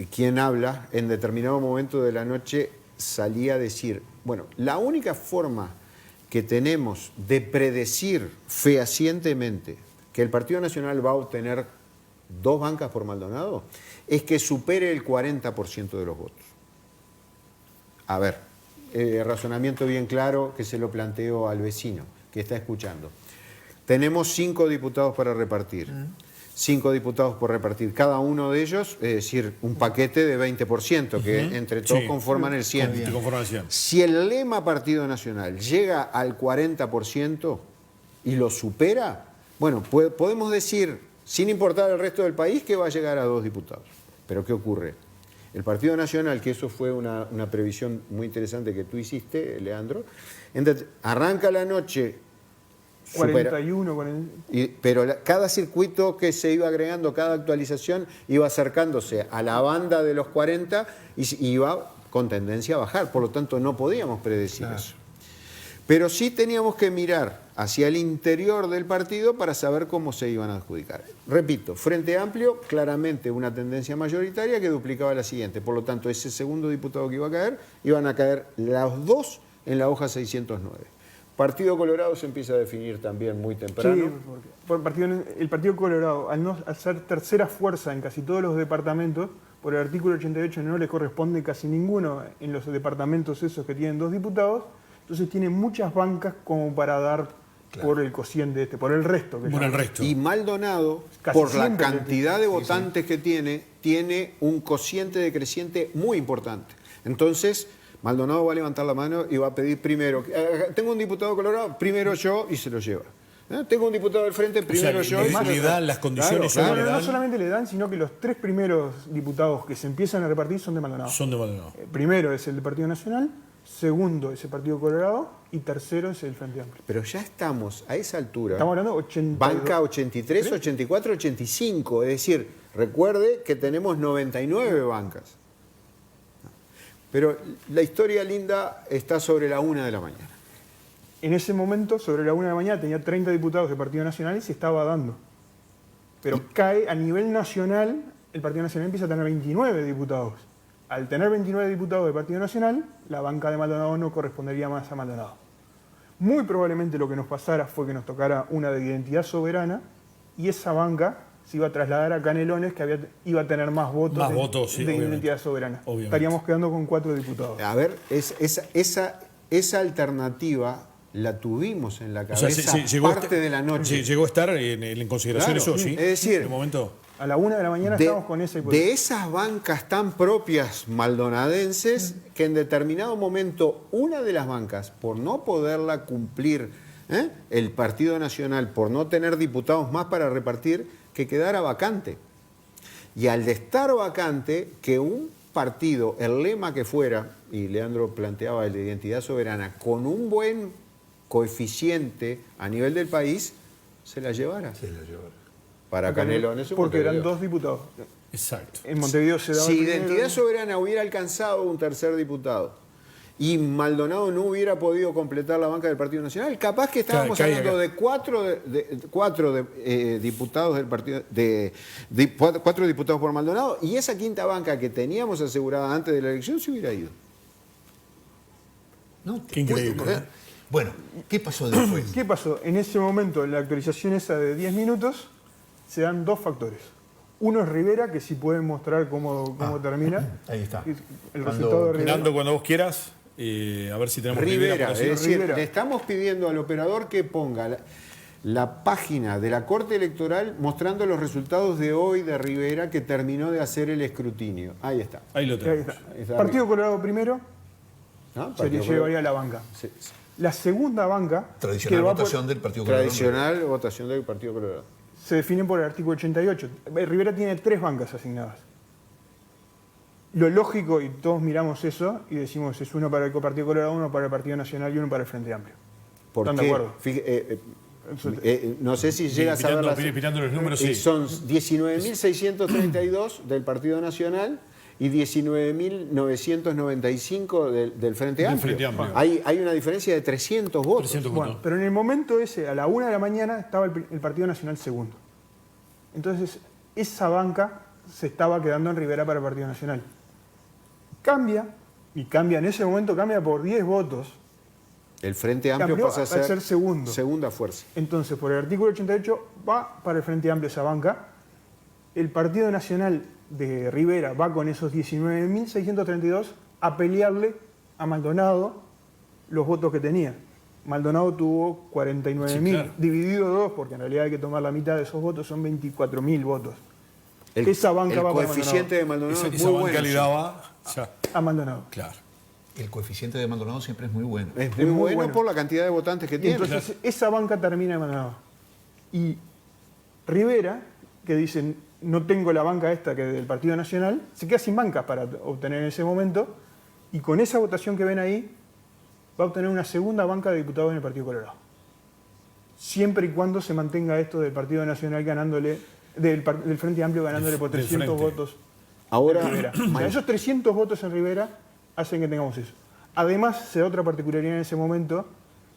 Quien habla en determinado momento de la noche salía a decir, bueno, la única forma que tenemos de predecir fehacientemente que el Partido Nacional va a obtener 2 bancas por Maldonado es que supere el 40% de los votos. A ver, razonamiento bien claro que se lo planteo al vecino que está escuchando. Tenemos 5 diputados para repartir. 5 diputados por repartir. Cada uno de ellos, es decir, un paquete de 20%, que entre todos conforman el 100%. Si el lema Partido Nacional llega al 40% y lo supera, bueno, podemos decir, sin importar el resto del país, que va a llegar a 2 diputados. Pero ¿qué ocurre? El Partido Nacional, que eso fue una previsión muy interesante que tú hiciste, Leandro, arranca la noche... 41 pero cada circuito que se iba agregando, cada actualización iba acercándose a la banda de los 40 y iba con tendencia a bajar. Por lo tanto, no podíamos predecir eso. Pero sí teníamos que mirar hacia el interior del partido para saber cómo se iban a adjudicar. Repito, Frente Amplio, claramente una tendencia mayoritaria que duplicaba la siguiente. Por lo tanto, ese segundo diputado que iba a caer, iban a caer los 2 en la hoja 609. Partido Colorado se empieza a definir también muy temprano. Sí, porque el Partido Colorado, al ser tercera fuerza en casi todos los departamentos, por el artículo 88 no le corresponde casi ninguno en los departamentos esos que tienen 2 diputados, entonces tiene muchas bancas como para dar por el cociente por el resto. Y Maldonado, por la cantidad de votantes que tiene un cociente decreciente muy importante. Entonces... Maldonado va a levantar la mano y va a pedir primero, tengo un diputado colorado, primero yo, y se lo lleva. Tengo un diputado del frente, primero yo. Le dan las condiciones. No solamente le dan, sino que los 3 primeros diputados que se empiezan a repartir son de Maldonado. Primero es el Partido Nacional, segundo es el Partido Colorado y tercero es el Frente Amplio. Pero ya estamos a esa altura. Estamos hablando de 82. Banca 83, 84, 85. Es decir, recuerde que tenemos 99 bancas. Pero la historia linda está sobre la 1 de la mañana. En ese momento, sobre la 1 de la mañana, tenía 30 diputados del Partido Nacional y se estaba dando. Pero cae a nivel nacional, el Partido Nacional empieza a tener 29 diputados. Al tener 29 diputados del Partido Nacional, la banca de Maldonado no correspondería más a Maldonado. Muy probablemente lo que nos pasara fue que nos tocara una de identidad soberana y esa banca se iba a trasladar a Canelones, que iba a tener más votos de identidad soberana. Obviamente. Estaríamos quedando con 4 diputados. A ver, esa alternativa la tuvimos en la cabeza parte de la noche. Llegó a estar en consideración eso, ¿sí? Es decir, a la 1 de la mañana estábamos con esa hipótesis. De esas bancas tan propias maldonadenses, que en determinado momento una de las bancas, por no poderla cumplir el Partido Nacional, por no tener diputados más para repartir, que quedara vacante. Y al de estar vacante, que un partido, el lema que fuera, y Leandro planteaba el de identidad soberana, con un buen coeficiente a nivel del país, se la llevara. Para Canelones. Porque eran 2 diputados. Exacto. En Montevideo se daba. Si identidad soberana hubiera alcanzado un tercer diputado y Maldonado no hubiera podido completar la banca del Partido Nacional, capaz que estábamos hablando de 4 diputados del partido, 4 diputados por Maldonado, y esa quinta banca que teníamos asegurada antes de la elección se hubiera ido. No, Qué increíble, puedo creer. Bueno, ¿qué pasó después? ¿Qué pasó? En ese momento, en la actualización esa de 10 minutos, se dan dos factores. Uno es Rivera, que sí puede mostrar cómo termina. Ahí está. El resultado de Rivera. Nando, cuando vos quieras, a ver si tenemos Rivera, por es así. decir, Rivera. le estamos pidiendo al operador que ponga la página de la Corte Electoral mostrando los resultados de hoy de Rivera, que terminó de hacer el escrutinio. Ahí está. Ahí lo Ahí tenemos. está. Está Partido Colorado primero, ¿No? se le llevaría a la banca. Sí. La segunda banca, Tradicional que va votación del Partido Colorado. Tradicional votación del Partido Colorado. se define por el artículo 88. Rivera tiene 3 bancas asignadas. Lo lógico, y todos miramos eso y decimos, es uno para el Partido Colorado, uno para el Partido Nacional y uno para el Frente Amplio. ¿Por ¿Están qué? de acuerdo? No sé si llegas a ver las... Mirando los números, sí. Son 19.632 del Partido Nacional y 19.995 del Frente Amplio. Frente Amplio. Hay una diferencia de 300 votos. 300 Bueno, votos. pero en el momento ese, a la 1 de la mañana, estaba el Partido Nacional segundo. Entonces, esa banca se estaba quedando en Rivera para el Partido Nacional. Cambia, y cambia en ese momento, cambia por 10 votos. El Frente Amplio Cambió pasa a a ser ser segundo. segunda fuerza. Entonces, por el artículo 88, va para el Frente Amplio esa banca. El Partido Nacional de Rivera va con esos 19.632 a pelearle a Maldonado los votos que tenía. Maldonado tuvo 49.000, Sí, claro. dividido 2, porque en realidad hay que tomar la mitad de esos votos, son 24.000 votos. El, Esa banca el va para coeficiente de Maldonado Esa, es esa muy banca bueno. le sí. daba. Ya, A Maldonado. claro. El coeficiente de Maldonado siempre es muy bueno. Es muy, muy bueno, bueno. por la cantidad de votantes que Y tiene. entonces esa banca termina en Maldonado. Y Rivera, que dicen, no tengo la banca esta que del Partido Nacional, se queda sin banca para obtener en ese momento, y con esa votación que ven ahí, va a obtener una segunda banca de diputados en el Partido Colorado. Siempre y cuando se mantenga esto del Partido Nacional ganándole, del Frente Amplio ganándole por Del 300 Frente. votos Ahora, a Rivera. O sea, esos 300 votos en Rivera hacen que tengamos eso. Además, se da otra particularidad en ese momento,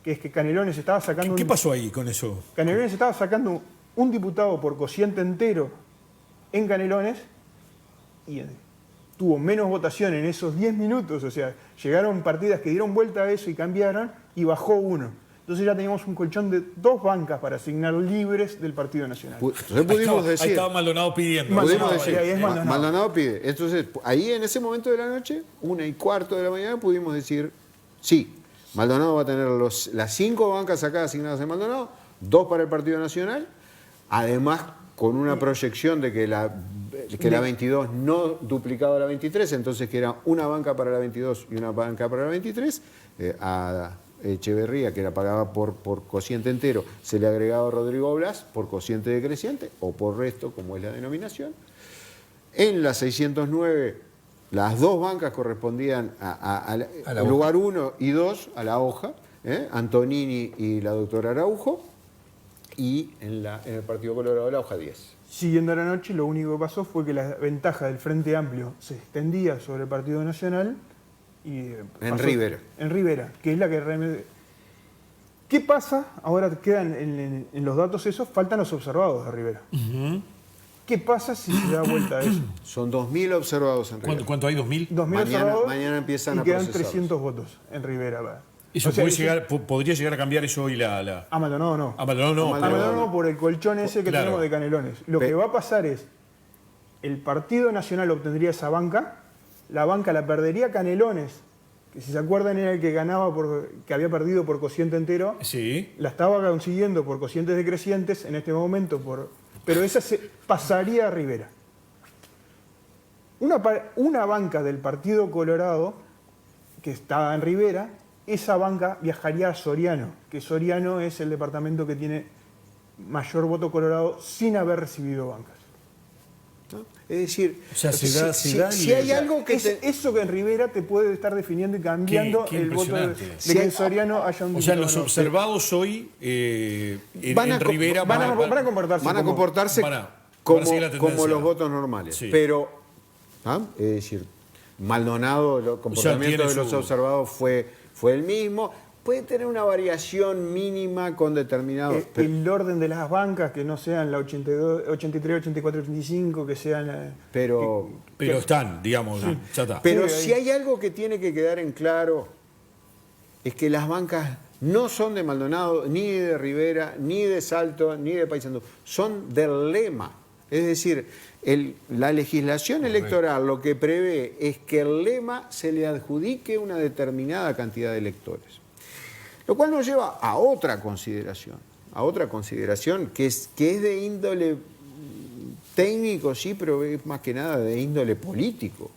que es que Canelones estaba sacando ¿Qué pasó ahí con eso? Canelones estaba sacando un diputado por cociente entero en Canelones y tuvo menos votación en esos 10 minutos. O sea, llegaron partidas que dieron vuelta a eso y cambiaron y bajó uno. Entonces ya teníamos un colchón de 2 bancas para asignar libres del Partido Nacional. entonces pudimos Ahí decir... estaba Maldonado pidiendo. Maldonado, Pudimos decir, ahí es Maldonado. Maldonado pide. Entonces, ahí en ese momento de la noche, 1:15 de la mañana, pudimos decir, sí, Maldonado va a tener las 5 bancas acá asignadas en Maldonado, 2 para el Partido Nacional, además con una proyección de que la 22 no duplicaba la 23, entonces que era una banca para la 22 y una banca para la 23, a Echeverría, que la pagaba por cociente entero, se le agregaba a Rodrigo Blas por cociente decreciente o por resto, como es la denominación. En la 609, las 2 bancas correspondían al la lugar 1 y 2, a la hoja, Antonini y la doctora Araujo, y en el Partido Colorado la hoja 10. Siguiendo la noche, lo único que pasó fue que la ventaja del Frente Amplio se extendía sobre el Partido Nacional y En Rivera. En Rivera, que es la que realmente... ¿Qué pasa? Ahora quedan en los datos esos, faltan los observados de Rivera. ¿Qué pasa si se da vuelta a eso? Son 2.000 observados en Rivera. ¿Cuánto hay? ¿2.000? 2.000 Mañana- observados mañana empiezan y a quedan procesarlos. 300 votos en Rivera. ¿Va? Eso O sea, podría llegar a cambiar eso hoy la... A Maldonado no. A Maldonado no. A A pero- Maldonado no, por el colchón ese que Claro. tenemos de Canelones. Lo que va a pasar es, el Partido Nacional obtendría esa banca, la banca la perdería Canelones, que si se acuerdan era el que ganaba que había perdido por cociente entero, Sí. la estaba consiguiendo por cocientes decrecientes en este momento, pero esa se pasaría a Rivera. Una banca del Partido Colorado, que estaba en Rivera, esa banca viajaría a Soriano, que Soriano es el departamento que tiene mayor voto colorado sin haber recibido bancas. ¿No? Es decir, O sea, se da- se da si y- hay algo que... Eso que en Rivera te puede estar definiendo y cambiando Qué el voto de impresionante. que en Soriano haya un O sea, diputado los no. observados hoy en Van Rivera van a comportarse van a como- comportarse van a como, seguir la tendencia. como los votos normales. Sí. Pero, es decir, Maldonado, el comportamiento tiene de los su- observados fue el mismo. Puede tener una variación mínima con determinados... El orden de las bancas, que no sean la 82, 83, 84, 85, que sean... pero Pero están, digamos, ya está. pero Sí, si ahí. hay algo que tiene que quedar en claro, es que las bancas no son de Maldonado, ni de Rivera, ni de Salto, ni de Paysandú, son del lema. Es decir, la legislación electoral lo que prevé es que el lema se le adjudique una determinada cantidad de electores. Lo cual nos lleva a otra consideración que es de índole técnico, sí, pero es más que nada de índole político.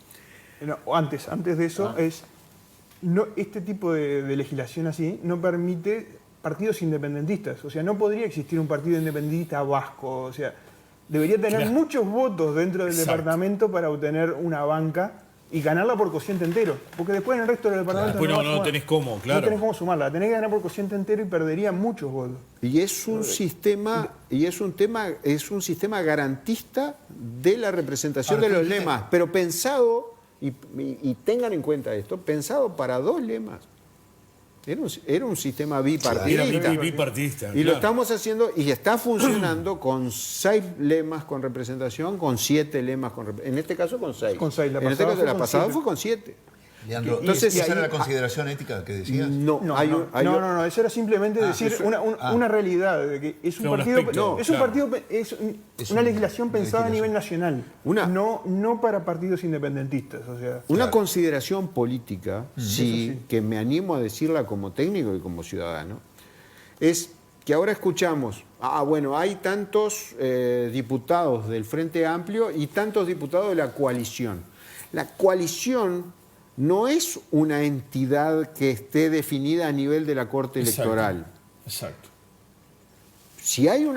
No, antes de eso, este tipo de legislación así no permite partidos independentistas. O sea, no podría existir un partido independentista vasco. O sea, debería tener muchos votos dentro del departamento para obtener una banca y ganarla por cociente entero. Porque después en el resto del departamento no tenés cómo, claro. No tenés cómo sumarla. La tenés que ganar por cociente entero y perdería muchos votos. Y es un sistema garantista de la representación de los lemas, pero pensado, y tengan en cuenta esto, pensado para dos lemas. Era un sistema bipartidista. Era bipartidista. Y lo estamos haciendo y está funcionando con 6 lemas con representación, con 7 lemas con representación. En este caso con 6. Con 6. La pasada fue con 7. Leandro, entonces, ¿esa era la consideración ética que decías? No, eso era simplemente decir una realidad, de que es un partido, es una legislación pensada a nivel nacional, no para partidos independentistas. O sea, una consideración política, sí, que me animo a decirla como técnico y como ciudadano, es que ahora escuchamos, hay tantos diputados del Frente Amplio y tantos diputados de la coalición. La coalición no es una entidad que esté definida a nivel de la Corte Electoral. Exacto. Si hay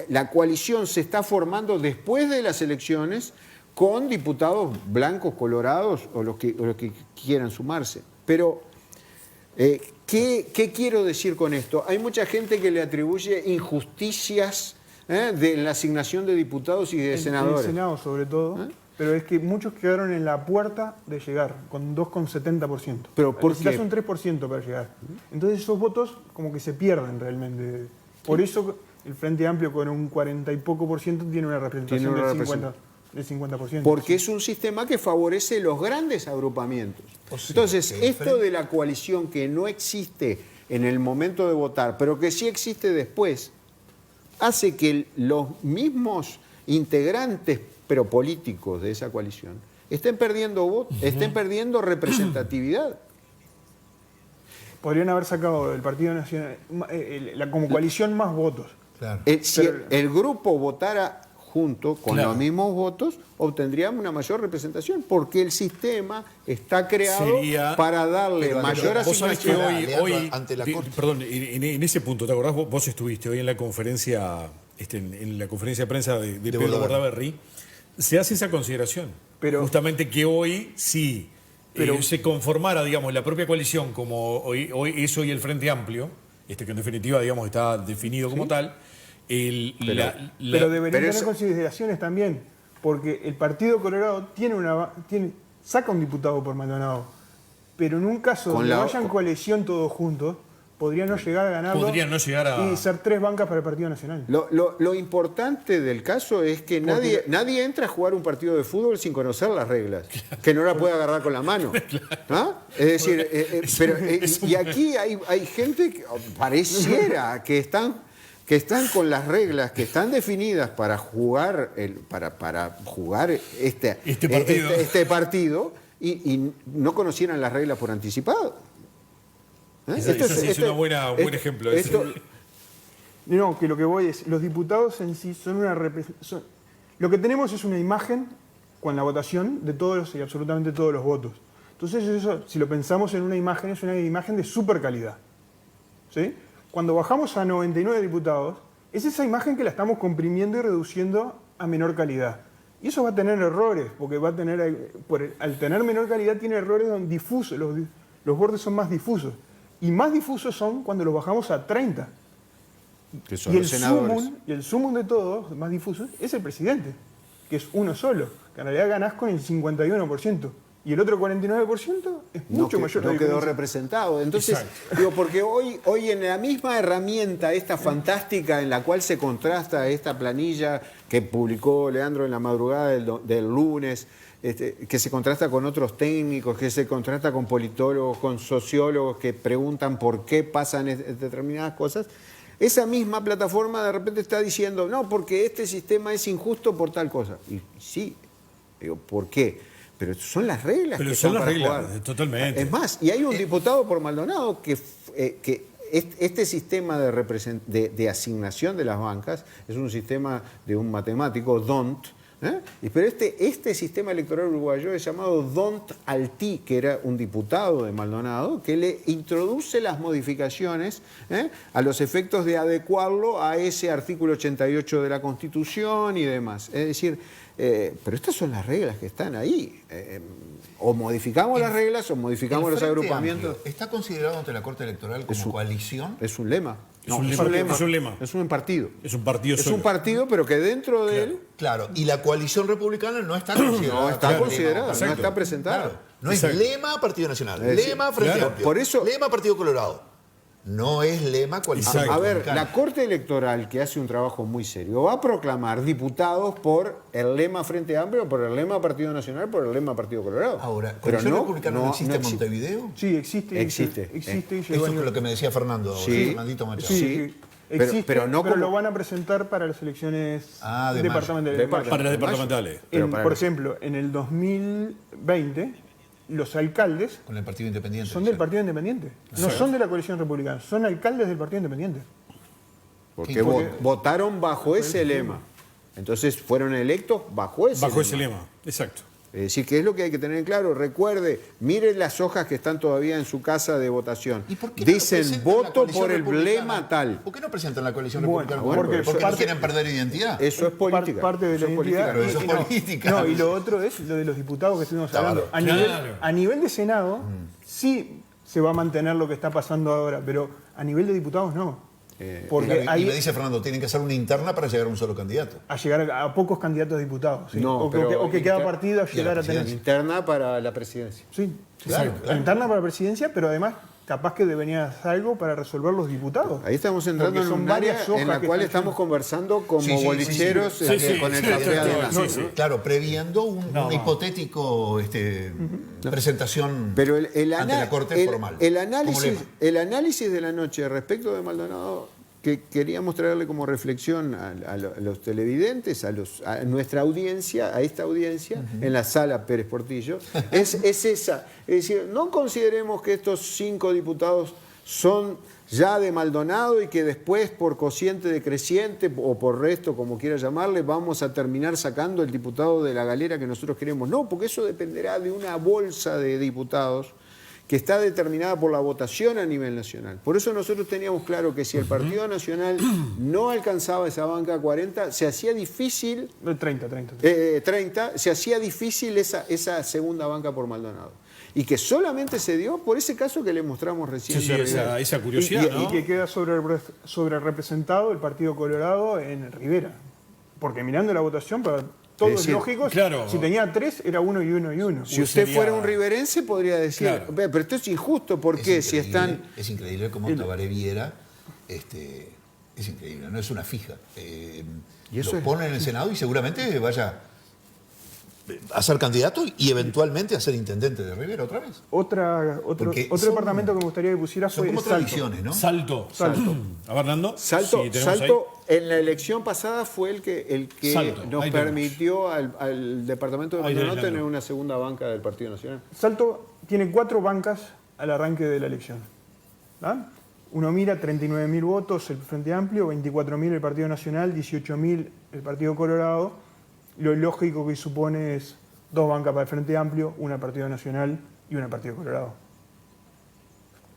la coalición se está formando después de las elecciones con diputados blancos, colorados o los que quieran sumarse. Pero, ¿qué quiero decir con esto? Hay mucha gente que le atribuye injusticias de la asignación de diputados y de senadores. En el Senado, sobre todo. Pero es que muchos quedaron en la puerta de llegar, con 2,70%. ¿Pero por qué? Necesitas un 3% para llegar. Entonces esos votos como que se pierden realmente. Por eso el Frente Amplio con un 40 y poco por ciento tiene una representación del 50%. Porque es un sistema que favorece los grandes agrupamientos. Entonces, esto de la coalición que no existe en el momento de votar, pero que sí existe después, hace que los mismos integrantes pero políticos de esa coalición estén perdiendo votos, estén perdiendo representatividad. Podrían haber sacado del Partido Nacional como coalición más votos. Claro. Si el grupo votara junto con los mismos votos, obtendríamos una mayor representación, porque el sistema está creado para darle mayor asignación. Vos sabés que hoy ante la Corte. Perdón, en ese punto, ¿te acordás? Vos estuviste hoy en la conferencia, en la conferencia de prensa de Pedro Bordaberry. Se hace esa consideración. Justamente que hoy sí se conformara, digamos, la propia coalición como hoy es hoy el Frente Amplio, que en definitiva, digamos, está definido como tal. Pero deberían tener consideraciones también, porque el Partido Colorado saca un diputado por Maldonado, pero en un caso donde vayan coalición todos juntos, podría no llegar a ganarlo y ser 3 bancas para el Partido Nacional. Lo importante del caso es que nadie entra a jugar un partido de fútbol sin conocer las reglas, que no la puede agarrar con la mano. Es decir, y aquí hay gente que pareciera que están con las reglas que están definidas para jugar este partido y no conocieran las reglas por anticipado. Es un buen ejemplo. No, que lo que voy es, los diputados en sí son una representación. Lo que tenemos es una imagen con la votación de todos y absolutamente todos los votos. Entonces eso, si lo pensamos en una imagen, es una imagen de super calidad. ¿Sí? Cuando bajamos a 99 diputados, es esa imagen que la estamos comprimiendo y reduciendo a menor calidad. Y eso va a tener errores, porque al tener menor calidad tiene errores difusos, los bordes son más difusos. Y más difusos son cuando los bajamos a 30. Que son los senadores. Y el sumum de todos, más difusos, es el presidente, que es uno solo, que en realidad ganás con el 51%. Y el otro 49% es mucho mayor. No quedó representado. Entonces, porque hoy en la misma herramienta, esta fantástica en la cual se contrasta esta planilla que publicó Leandro en la madrugada del lunes, que se contrasta con otros técnicos, que se contrasta con politólogos, con sociólogos que preguntan por qué pasan determinadas cosas, esa misma plataforma de repente está diciendo, no, porque este sistema es injusto por tal cosa. Y sí, digo, ¿por qué? Pero son las reglas Pero que son están las para reglas, jugar. totalmente. Es más, y hay un diputado por Maldonado que este sistema de asignación de las bancas es un sistema de un matemático, D'Hondt, pero este sistema electoral uruguayo es llamado D'Hondt-Altí, que era un diputado de Maldonado, que le introduce las modificaciones a los efectos de adecuarlo a ese artículo 88 de la Constitución y demás. Es decir, pero estas son las reglas que están ahí. O modificamos las reglas o modificamos los agrupamientos. Amplio, ¿está considerado ante la Corte Electoral como coalición? Es un lema. Es un lema. Es un partido. Es un partido Es solo. un partido, pero que dentro de él Claro, y la coalición republicana no está considerada. no está considerada, no está presentada. Claro, no es Exacto. lema Partido Nacional, Es decir, lema Frente claro, Amplio, por eso- lema Partido Colorado. No es lema coalición Exacto. A ver, republicana. la Corte Electoral, que hace un trabajo muy serio, va a proclamar diputados por el lema Frente Amplio, por el lema Partido Nacional, por el lema Partido Colorado. Ahora, pero ¿coalición republicana no existe en Montevideo? Sí, existe. Existe. Existe y Eso llegó es a nivel- lo que me decía Fernando ahora, Sí. Fernandito Machado. Sí, Sí, pero- existe, pero no como- lo van a presentar para las elecciones de departamentales. mayo. Para las departamentales. Pero para Por los- ejemplo, en el 2020, los alcaldes Con el Partido Independiente. son del Partido Independiente. No son de la coalición republicana, son alcaldes del Partido Independiente. Porque votaron bajo ese lema. Entonces fueron electos bajo ese Bajo lema. ese lema, exacto. Es decir, que es lo que hay que tener en claro. Recuerde, mire las hojas que están todavía en su casa de votación. ¿Y por qué no Dicen presentan la voto coalición por el republicana? lema tal. ¿Por qué no presentan la coalición Bueno, republicana? bueno, porque pero no parte- quieren perder identidad. Eso es política. Parte de Eso la es política. identidad. Pero eso es no, política. No, y lo otro es lo de los diputados que estuvimos Claro. hablando. Claro. A nivel de Senado, sí se va a mantener lo que está pasando ahora, pero a nivel de diputados no. Porque Y hay me dice Fernando, tienen que hacer una interna para llegar a un solo candidato. a llegar a pocos candidatos a diputados. ¿sí? No, o que pero cada partido a y a la llegar a tener. presidencia. Interna para la presidencia. Sí, Claro, claro. interna para la presidencia, pero además capaz que debería hacer algo para resolver los diputados. Ahí estamos entrando Porque en son un varias área en hojas la que cual están- estamos conversando como Sí, sí, sí, bolicheros sí, sí. Sí, con el sí, café sí, adelante. sí, sí. Claro, previendo una hipotético presentación Pero el ante la Corte formal. el como lema. análisis de la noche respecto de Maldonado, que queríamos traerle como reflexión a los televidentes, a nuestra audiencia, a esta audiencia, en la sala Pérez Portillo, es esa. Es decir, no consideremos que estos 5 diputados son ya de Maldonado y que después, por cociente decreciente o por resto, como quiera llamarle, vamos a terminar sacando el diputado de la galera que nosotros queremos. No, porque eso dependerá de una bolsa de diputados que está determinada por la votación a nivel nacional. Por eso nosotros teníamos claro que si el Partido Nacional no alcanzaba esa banca 40, se hacía difícil, 30, se hacía difícil esa segunda banca por Maldonado. Y que solamente se dio por ese caso que le mostramos recién. Sí, de Rivera. esa curiosidad, ¿no? Y que queda sobre representado el Partido Colorado en Rivera. Porque mirando la votación, para todos Es decir, lógicos, claro. si tenía 3, era 1 y 1 y 1. Si usted sería- fuera un riverense podría decir, Claro. pero esto es injusto, ¿por qué? Si están... Es increíble cómo Tabaré Viera, es increíble, no es una fija. Y eso lo es- pone en el Senado y seguramente vaya a ser candidato y eventualmente a ser intendente de Rivera otra vez. Otro Porque son- departamento que me gustaría que pusiera Son fue como Salto. tradiciones, ¿no? Salto. A ver, Nando. Salto, Sí, tenemos Salto en la elección pasada fue el que Salto, nos ahí permitió al departamento de Ahí Maldonado tenés, tener Nando. una segunda banca del Partido Nacional. Salto tiene 4 bancas al arranque de la elección. ¿Ah? Uno mira 39.000 votos el Frente Amplio, 24.000 el Partido Nacional, 18.000 el Partido Colorado. Lo lógico que supone es 2 bancas para el Frente Amplio, una Partido Nacional y una Partido Colorado.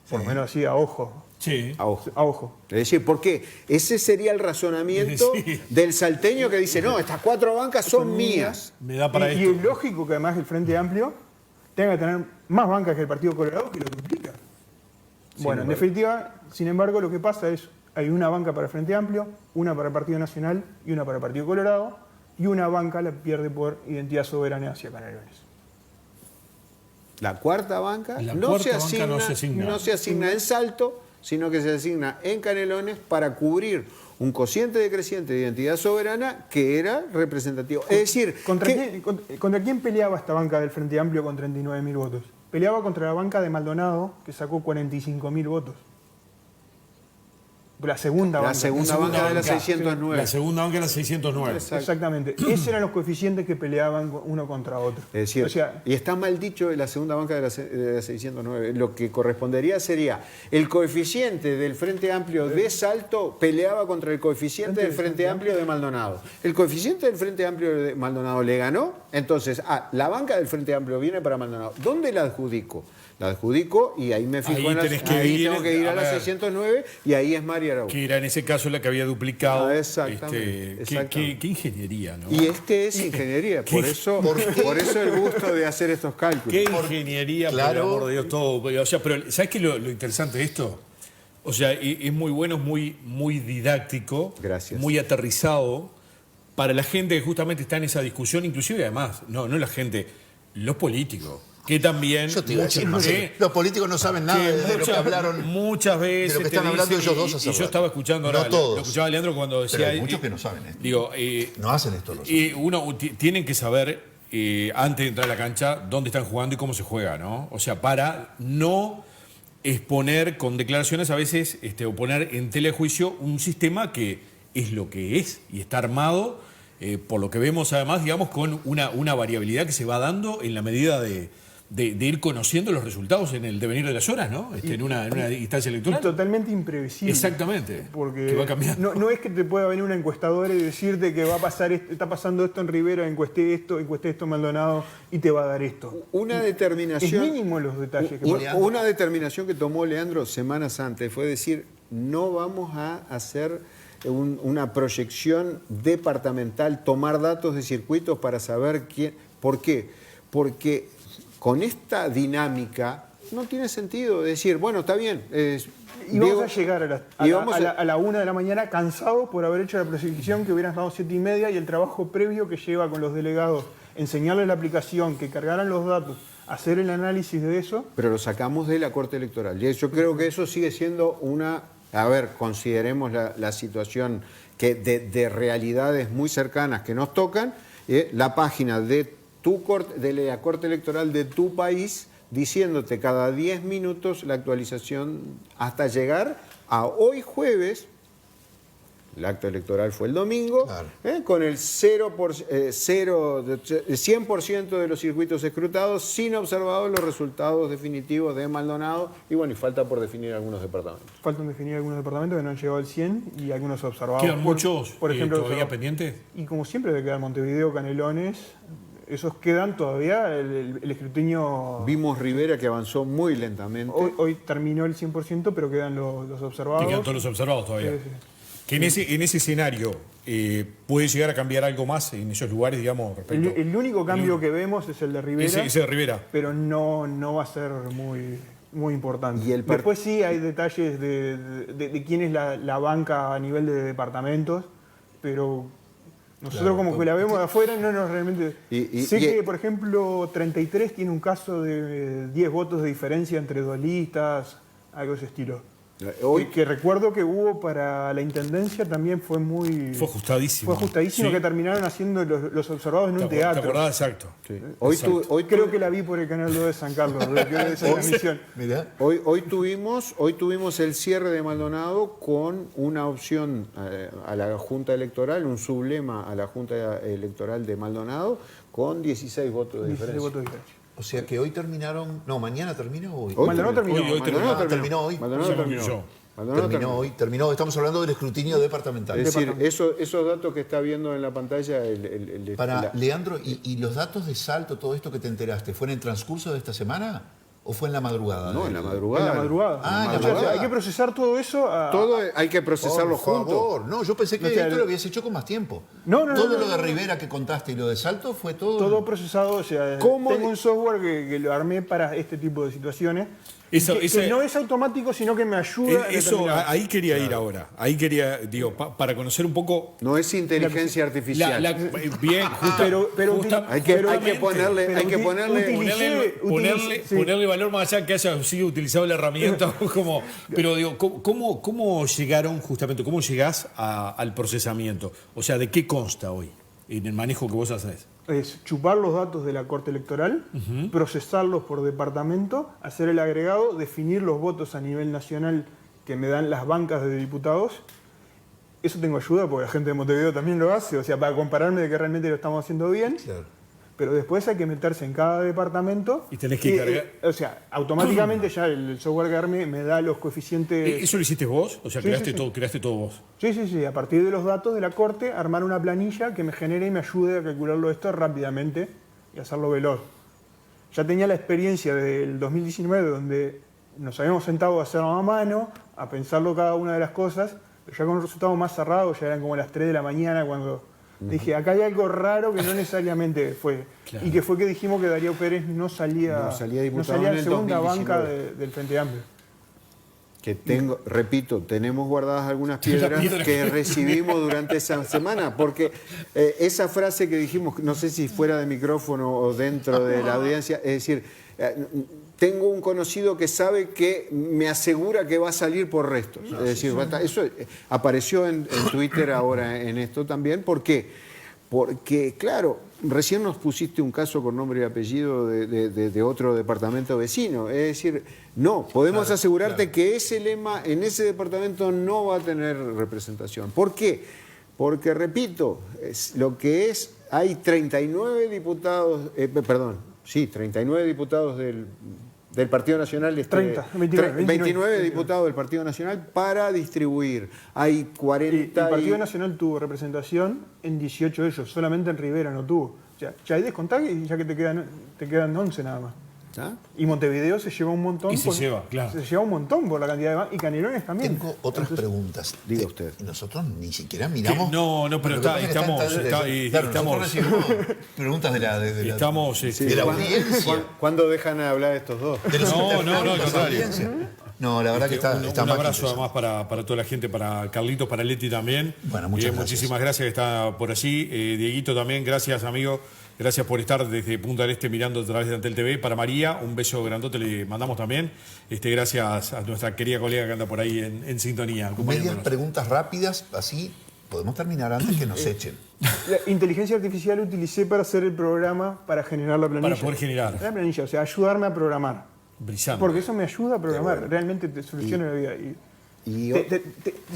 Por lo menos así, a ojo. Sí. A ojo. A ojo. Es decir, porque ese sería el razonamiento Sí. del salteño que dice, no, estas 4 bancas son mías. Me da para y esto. es lógico que además el Frente Amplio tenga que tener más bancas que el Partido Colorado, que lo duplica. Bueno, en definitiva, sin embargo, lo que pasa es hay una banca para el Frente Amplio, una para el Partido Nacional y una para el Partido Colorado, y una banca la pierde por identidad soberana hacia Canelones. La cuarta banca, La no, cuarta se banca asigna, no se asigna. no se asigna en Salto, sino que se asigna en Canelones para cubrir un cociente decreciente de identidad soberana que era representativo. Es decir, ¿Contra quién peleaba esta banca del Frente Amplio con 39.000 votos? Peleaba contra la banca de Maldonado, que sacó 45.000 votos. La segunda banca de la 609. La segunda banca de la 609. Exactamente. Esos eran los coeficientes que peleaban uno contra otro. Es decir, y está mal dicho de la segunda banca de la 609. Lo que correspondería sería el coeficiente del Frente Amplio de Salto peleaba contra el coeficiente del Frente Amplio de Maldonado. El coeficiente del Frente Amplio de Maldonado le ganó. Entonces, la banca del Frente Amplio viene para Maldonado. ¿Dónde la adjudico? La adjudico y ahí me fijo ahí tengo que ir a la 609 y ahí es María Araujo. Que era en ese caso la que había duplicado. Exactamente. Qué ingeniería, ¿no? Y es ingeniería, por eso el gusto de hacer estos cálculos. Qué ingeniería, por el amor de Dios, todo. O sea, pero ¿sabes qué lo interesante de esto? O sea, es muy bueno, es muy didáctico, gracias, muy aterrizado para la gente que justamente está en esa discusión, inclusive además, no la gente, los políticos. Que también yo te iba a decir, los políticos no saben nada de lo que hablaron. Muchas veces de lo que están hablando ellos dos. Y yo estaba escuchando ahora, no todos. Lo escuchaba a Leandro cuando decía. Pero hay muchos que no saben esto. Digo, no hacen esto los y uno tienen que saber antes de entrar a la cancha dónde están jugando y cómo se juega, ¿no? O sea, para no exponer con declaraciones a veces o poner en telejuicio un sistema que es lo que es y está armado por lo que vemos además, digamos, con una variabilidad que se va dando en la medida de ir conociendo los resultados en el devenir de las horas, ¿no? En una instancia electoral. Es totalmente imprevisible. Exactamente. Porque que va cambiando. No es que te pueda venir una encuestadora y decirte que va a pasar está pasando esto en Rivera, encuesté esto en Maldonado y te va a dar esto. Una determinación. Es mínimo los detalles. Una determinación que tomó Leandro semanas antes fue decir, no vamos a hacer una proyección departamental, tomar datos de circuitos para saber quién. ¿Por qué? Porque con esta dinámica no tiene sentido decir, bueno, está bien. Y vamos a llegar a la 1 de la mañana cansados por haber hecho la proyección que hubieran estado 7:30 y el trabajo previo que lleva con los delegados, enseñarles la aplicación, que cargaran los datos, hacer el análisis de eso. Pero lo sacamos de la Corte Electoral. Y yo creo que eso sigue siendo una... A ver, consideremos la situación que de realidades muy cercanas que nos tocan, la página de la Corte Electoral de tu país diciéndote cada 10 minutos la actualización hasta llegar a hoy jueves. El acto electoral fue el domingo, claro, con el 100% de los circuitos escrutados, sin observados los resultados definitivos de Maldonado. Y bueno, y falta por definir algunos departamentos. Faltan definir algunos departamentos que no han llegado al 100 y algunos observados. ¿Quedan muchos por ejemplo, todavía pendientes? Y como siempre debe quedar Montevideo, Canelones. Esos quedan todavía, el escrutinio... Vimos Rivera que avanzó muy lentamente. Hoy terminó el 100%, pero quedan los observados. Quedan todos los observados todavía. Sí. Que en ese escenario puede llegar a cambiar algo más en esos lugares, digamos, respecto... El único cambio que vemos es el de Rivera. Ese de Rivera. Pero no va a ser muy importante. Después sí hay detalles de quién es la banca a nivel de departamentos, pero... Nosotros como que la vemos de afuera no nos realmente... Sé que, por ejemplo, 33 tiene un caso de 10 votos de diferencia entre dos listas, algo de ese estilo. Hoy que recuerdo que hubo para la intendencia también fue ajustadísimo. Fue ajustadísimo, sí, que terminaron haciendo los observados en un teatro. ¿Te acordás? Exacto. Sí. Hoy creo que la vi por el canal 2 de San Carlos, de esa transmisión. Hoy tuvimos el cierre de Maldonado con una opción a la Junta Electoral, un sublema a la Junta Electoral de Maldonado, con 16 votos de diferencia. 16 votos de diferencia. O sea que hoy terminaron... No, ¿mañana termina o hoy? Maldonado terminó. Terminó hoy. Terminó hoy. Terminó. Estamos hablando del escrutinio departamental. Es decir, esos datos que está viendo en la pantalla... Leandro, ¿y los datos de Salto, todo esto que te enteraste, fue en el transcurso de esta semana o fue en la madrugada? No, en la madrugada. En la madrugada. En la madrugada. Hay que procesar todo eso. Todo hay que procesarlo juntos. No, yo pensé que esto lo habías hecho con más tiempo. Todo lo de Rivera que contaste y lo de Salto fue todo... Todo procesado. O sea, tengo un software que lo armé para este tipo de situaciones. Que no es automático, sino que me ayuda. Ahí quería ir ahora. Ahí quería, digo, para conocer un poco. No es inteligencia artificial. Bien, hay que ponerle valor más allá que haya sido utilizado la herramienta. Pero digo, ¿cómo llegaron justamente, cómo llegás al procesamiento? O sea, ¿de qué consta hoy en el manejo que vos haces? Es chupar los datos de la Corte Electoral, procesarlos por departamento, hacer el agregado, definir los votos a nivel nacional que me dan las bancas de diputados. Eso tengo ayuda porque la gente de Montevideo también lo hace, o sea, para compararme de que realmente lo estamos haciendo bien. Claro. Pero después hay que meterse en cada departamento. Y tenés que cargar. O sea, automáticamente ya el software que arme me da los coeficientes. ¿Eso lo hiciste vos? O sea, creaste todo vos. Sí. A partir de los datos de la Corte, armar una planilla que me genere y me ayude a calcularlo esto rápidamente y hacerlo veloz. Ya tenía la experiencia del 2019 donde nos habíamos sentado a hacerlo a mano, a pensarlo cada una de las cosas, pero ya con un resultado más cerrado, ya eran como las 3 de la mañana cuando dije, acá hay algo raro que no necesariamente fue. Claro. Y que fue que dijimos que Darío Pérez no salía en segunda banca del Frente Amplio. Que repito, tenemos guardadas algunas piedras que recibimos durante esa semana, porque esa frase que dijimos, no sé si fuera de micrófono o dentro de la audiencia, es decir, tengo un conocido que sabe que me asegura que va a salir por restos. Es decir, eso apareció en Twitter ahora en esto también. ¿Por qué? Porque, claro, recién nos pusiste un caso con nombre y apellido de otro departamento vecino. Es decir, no, podemos asegurarte que ese lema en ese departamento no va a tener representación. ¿Por qué? Porque, repito, hay 39 diputados, 39 diputados del Partido Nacional. 29 diputados del Partido Nacional para distribuir. Hay 40. El Partido Nacional tuvo representación en 18 de ellos, solamente en Rivera no tuvo. O sea, ya ahí descontá y ya que te quedan 11 nada más. ¿Ah? Y Montevideo se lleva un montón. Se lleva un montón por la cantidad de... Y Canelones también. Tengo otras preguntas. Diga usted. Nosotros ni siquiera miramos... No, pero estamos... Nosotros recibimos preguntas de la audiencia. ¿Cuándo dejan de hablar estos dos? No, al contrario. No, la verdad que está un abrazo además para toda la gente, para Carlitos, para Leti también. Bueno, muchísimas gracias que está por allí. Dieguito también, gracias amigo. Gracias por estar desde Punta del Este mirando a través de Antel TV. Para María, un beso grandote le mandamos también. Gracias a nuestra querida colega que anda por ahí en sintonía. Medias preguntas rápidas, así podemos terminar antes que nos echen. La inteligencia artificial utilicé para hacer el programa, para generar la planilla. Para poder generar. La planilla, o sea, ayudarme a programar. Brillante. Porque eso me ayuda a programar. Realmente te soluciona la vida. ¿Te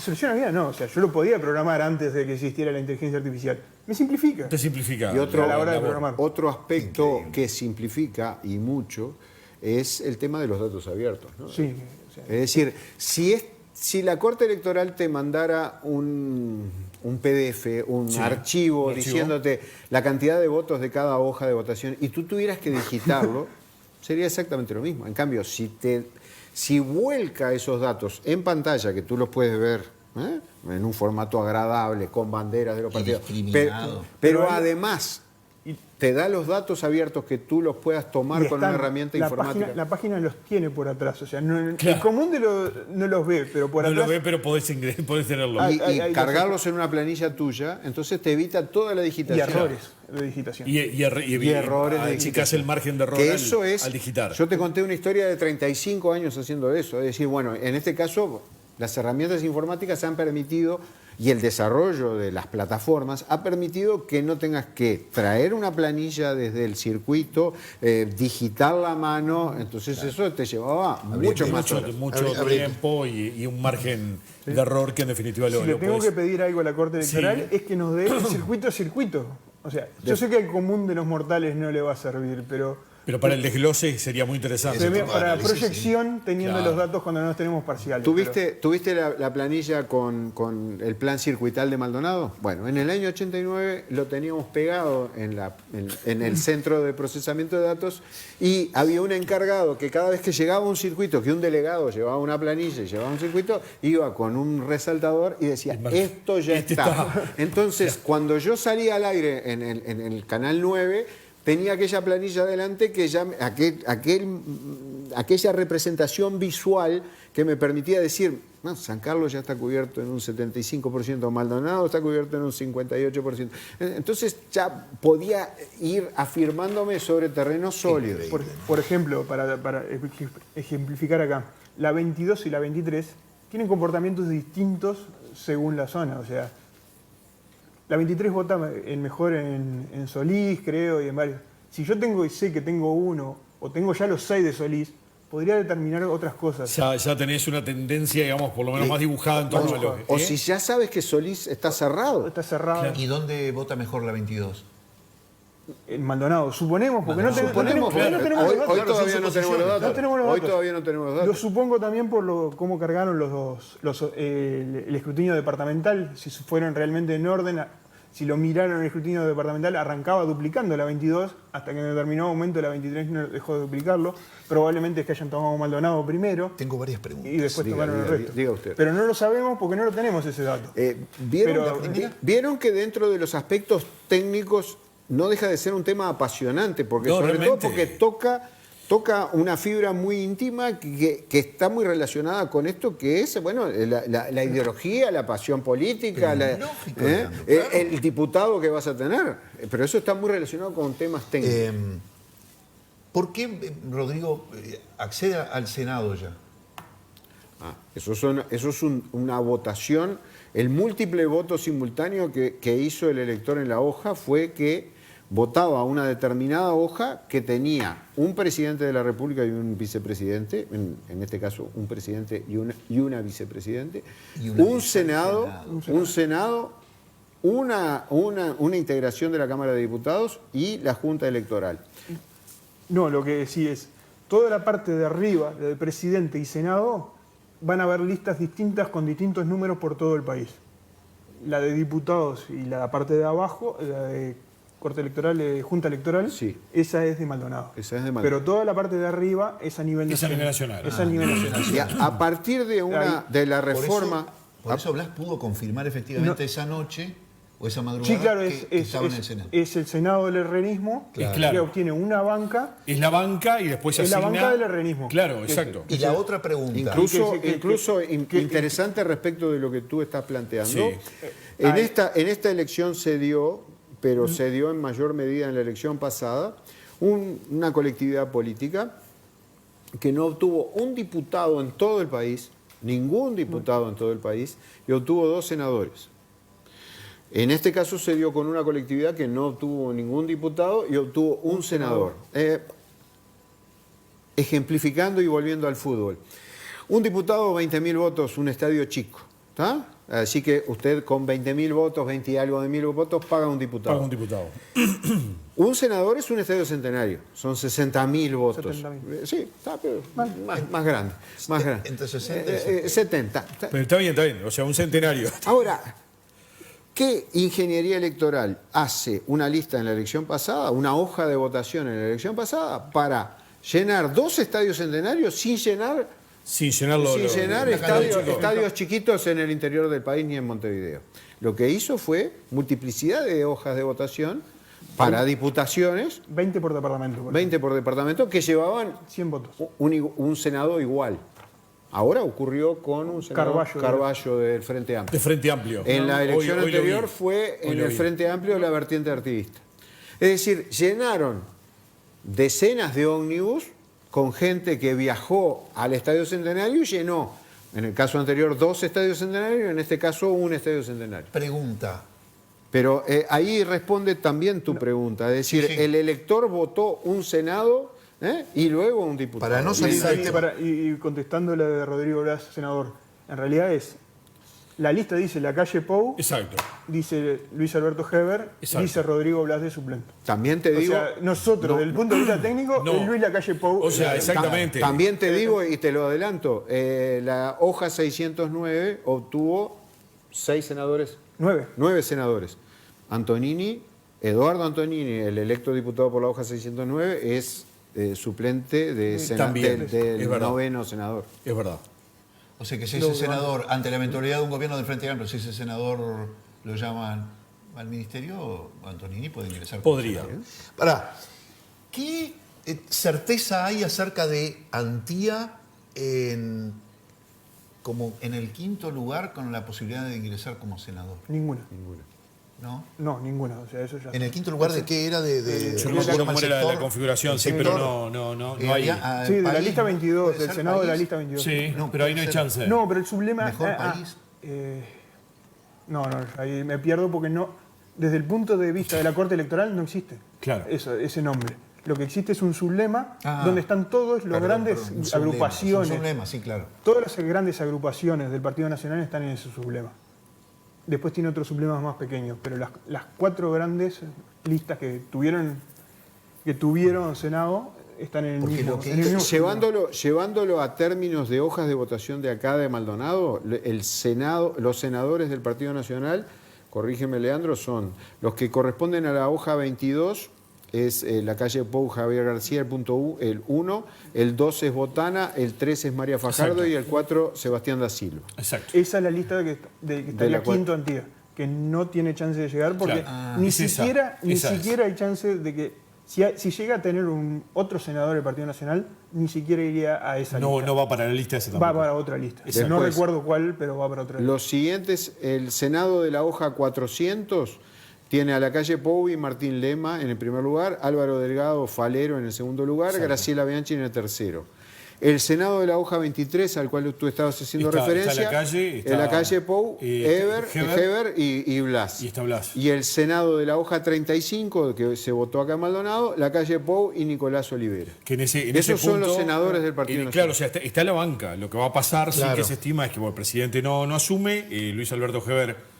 soluciona la vida? No, o sea, yo lo podía programar antes de que existiera la inteligencia artificial. Me simplifica. Te simplifica. Y a la hora de programar. Otro aspecto que simplifica y mucho es el tema de los datos abiertos, ¿no? Sí. O sea, es decir, si la Corte Electoral te mandara un PDF, un archivo diciéndote la cantidad de votos de cada hoja de votación y tú tuvieras que digitarlo, sería exactamente lo mismo. En cambio, si vuelca esos datos en pantalla, que tú los puedes ver en un formato agradable, con banderas de los partidos, pero además te da los datos abiertos que tú los puedas tomar con una herramienta informática. La página los tiene por atrás, o sea, el común no los ve, pero por atrás... No los ve, pero podés tenerlo. Y cargarlos en una planilla tuya, entonces te evita toda la digitación. Y errores de digitación. Y errores de digitación. Chicas el margen de error al digitar. Yo te conté una historia de 35 años haciendo eso. Es decir, bueno, en este caso, las herramientas informáticas han permitido, y el desarrollo de las plataformas ha permitido que no tengas que traer una planilla desde el circuito, digitarla a mano, entonces eso te llevaba mucho tiempo y un margen de error que en definitiva si le tengo que pedir algo a la Corte Electoral es que nos dé circuito a circuito. O sea, yo sé que al común de los mortales no le va a servir, pero para el desglose sería muy interesante. Para la proyección, teniendo los datos cuando no los tenemos parciales. ¿Tuviste la planilla con el plan circuital de Maldonado? Bueno, en el año 89 lo teníamos pegado en el centro de procesamiento de datos y había un encargado que cada vez que llegaba un circuito, que un delegado llevaba una planilla y llevaba un circuito, iba con un resaltador y decía, esto ya está. Entonces, cuando yo salía al aire en el Canal 9... tenía aquella planilla adelante que ya aquella representación visual que me permitía decir, no, San Carlos ya está cubierto en un 75%, Maldonado está cubierto en un 58%. Entonces ya podía ir afirmándome sobre terrenos sólidos. Por ejemplo, para ejemplificar acá, la 22 y la 23 tienen comportamientos distintos según la zona. O sea, la 23 vota mejor en Solís, creo, y en varios. Si yo tengo y sé que tengo uno, o tengo ya los 6 de Solís, podría determinar otras cosas. Ya tenés una tendencia, digamos, por lo menos más dibujada en torno a lo que... O si ya sabes que Solís está cerrado. Está cerrado. Claro. ¿Y dónde vota mejor la 22? En Maldonado, suponemos, porque no tenemos Hoy los datos. todavía no tenemos los datos. No tenemos los Hoy datos. todavía no tenemos los Lo datos. supongo también por cómo cargaron el escrutinio departamental, si fueron realmente en orden. Si lo miraron en el escrutinio departamental, arrancaba duplicando la 22, hasta que en determinado momento la 23 no dejó de duplicarlo. Probablemente es que hayan tomado Maldonado primero Tengo varias preguntas. y después tomaron el resto. diga usted. Pero no lo sabemos porque no lo tenemos ese dato. ¿Vieron que dentro de los aspectos técnicos no deja de ser un tema apasionante? Porque No, sobre realmente. todo porque toca una fibra muy íntima que está muy relacionada con esto que es, bueno, la ideología, la pasión política, Lógico, Leandro, claro. el diputado que vas a tener. Pero eso está muy relacionado con temas técnicos. ¿Por qué Rodrigo accede al Senado ya? Eso es una votación. El múltiple voto simultáneo que hizo el elector en la hoja fue que votaba una determinada hoja que tenía un presidente de la República y un vicepresidente, en este caso un presidente y una vicepresidente, un senado, una integración de la Cámara de Diputados y la Junta Electoral. No, lo que sí es, toda la parte de arriba, de presidente y senado, van a haber listas distintas con distintos números por todo el país. La de diputados y la parte de abajo, la de Corte Electoral, Junta Electoral, Sí. Esa es de Maldonado. Esa es de Maldonado. Pero toda la parte de arriba es a nivel Es a nacional. nivel nacional. Es a nivel nacional. Y a partir de la reforma... Por eso Blas pudo confirmar efectivamente esa noche o esa madrugada Sí, claro, que estaba en el Senado. es el Senado del herrenismo Claro. que obtiene una banca. Es la banca y después se Es la asigna... banca del herrenismo. Claro, exacto. Y la otra pregunta. Incluso que- interesante respecto de lo que tú estás planteando. Sí. En esta elección se dio, pero se dio en mayor medida en la elección pasada, una colectividad política que no obtuvo un diputado en todo el país, ningún diputado en todo el país, y obtuvo 2 senadores. En este caso se dio con una colectividad que no obtuvo ningún diputado y obtuvo un senador. Ejemplificando y volviendo al fútbol. Un diputado, 20.000 votos, un estadio chico. ¿Está? Así que usted con 20.000 votos, 20 y algo de mil votos, paga un diputado. Paga un diputado. Un senador es un estadio centenario, son 60.000 votos. 70.000. Sí, está, pero más grande. Más grande. Entre 60 y 70. Pero está bien. O sea, un centenario. Ahora, ¿qué ingeniería electoral hace una lista en la elección pasada, una hoja de votación en la elección pasada, para llenar 2 estadios centenarios sin llenar estadios chiquitos en el interior del país ni en Montevideo? Lo que hizo fue multiplicidad de hojas de votación para diputaciones, 20 por departamento. 20 por departamento, que llevaban 100 votos. un senado igual. Ahora ocurrió con un senador Carballo del Frente Amplio. De Frente Amplio. En la elección Hoy lo anterior vi. fue Hoy en lo el vi. Frente Amplio la vertiente artiguista. Es decir, llenaron decenas de ómnibus con gente que viajó al Estadio Centenario y llenó, en el caso anterior, 2 estadios centenarios, en este caso un estadio centenario. Pregunta. Pero ahí responde también tu pregunta, es decir, Sí. el elector votó un senado y luego un diputado. Para no salir del tema. Y contestando la de Rodrigo Blas, senador, en realidad la lista dice la calle Pou, Exacto. dice Luis Alberto Heber, Exacto. dice Rodrigo Blas de suplente. También te digo... O sea, nosotros, no, desde el punto de vista técnico, no. es Luis Lacalle Pou. O sea, exactamente. También te digo y te lo adelanto, la hoja 609 obtuvo 6 senadores, 9. 9 senadores. Eduardo Antonini, el electo diputado por la hoja 609, es suplente También, del es verdad. 9º senador. Es verdad. O sea que si ese senador, ante la eventualidad de un gobierno del Frente Amplio, si ese senador lo llaman al ministerio, Antonini puede ingresar. Podría. Pará, ¿Qué certeza hay acerca de Antía como en el quinto lugar con la posibilidad de ingresar como senador? Ninguna. ¿No? No, ninguna. O sea, eso ya ¿En el quinto lugar de qué era? Yo no me acuerdo cómo era la configuración, sí, pero no hay. Sí, de la lista 22, del Senado de la lista 22. Sí, pero ahí no hay chance. No, pero el sublema... ¿Mejor país? No, ahí me pierdo porque no... Desde el punto de vista de la Corte Electoral no existe ese nombre. Lo que existe es un sublema donde están todos los grandes agrupaciones. Un sublema, sí, claro. Todas las grandes agrupaciones del Partido Nacional están en ese sublema. Después tiene otros sublemas más pequeños, pero las 4 grandes listas que tuvieron Senado están en el mismo. Llevándolo a términos de hojas de votación de acá de Maldonado, el Senado, los senadores del Partido Nacional, corrígeme Leandro, son los que corresponden a la hoja 22, es la calle Pou Javier García, el punto el 1, el 2 es Botana, el 3 es María Fajardo. Exacto. Y el 4 Sebastián da Silva. Exacto. Esa es la lista que está en la quinta Antía, que no tiene chance de llegar porque ni siquiera hay chance de que si llega a tener otro senador del Partido Nacional, ni siquiera iría a esa lista. No va para la lista esa tampoco. Va para otra lista. Después, no recuerdo cuál, pero va para otra lista. Los siguientes, el Senado de la hoja 400... tiene a la calle Pou y Martín Lema en el primer lugar, Álvaro Delgado Falero en el segundo lugar, Graciela Bianchi en el tercero. El Senado de la hoja 23, al cual tú estabas haciendo referencia, en la calle Pou, Heber y Blas. Y está Blas. Y el Senado de la hoja 35, que se votó acá en Maldonado, la calle Pou y Nicolás Olivera. Que esos son los senadores del Partido Nacional. Claro, o sea, está la banca. Lo que va a pasar, sí que se estima, es que el presidente no asume, Luis Alberto Heber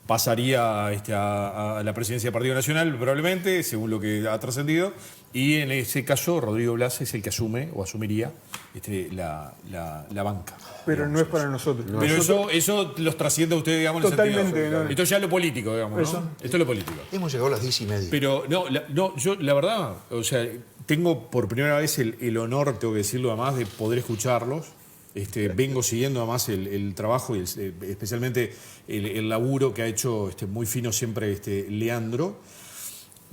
pasaría a la presidencia del Partido Nacional, probablemente, según lo que ha trascendido, y en ese caso Rodrigo Blas es el que asume o asumiría la banca. Pero digamos, no es para nosotros. Pero eso los trasciende a ustedes, digamos, totalmente, en el sentido. Esto ya es lo político, digamos, ¿no? Esto es lo político. Hemos llegado a las 10:30. Pero yo la verdad, o sea, tengo por primera vez el honor, tengo que decirlo además, de poder escucharlos. Vengo siguiendo además el trabajo y especialmente el laburo que ha hecho muy fino siempre Leandro.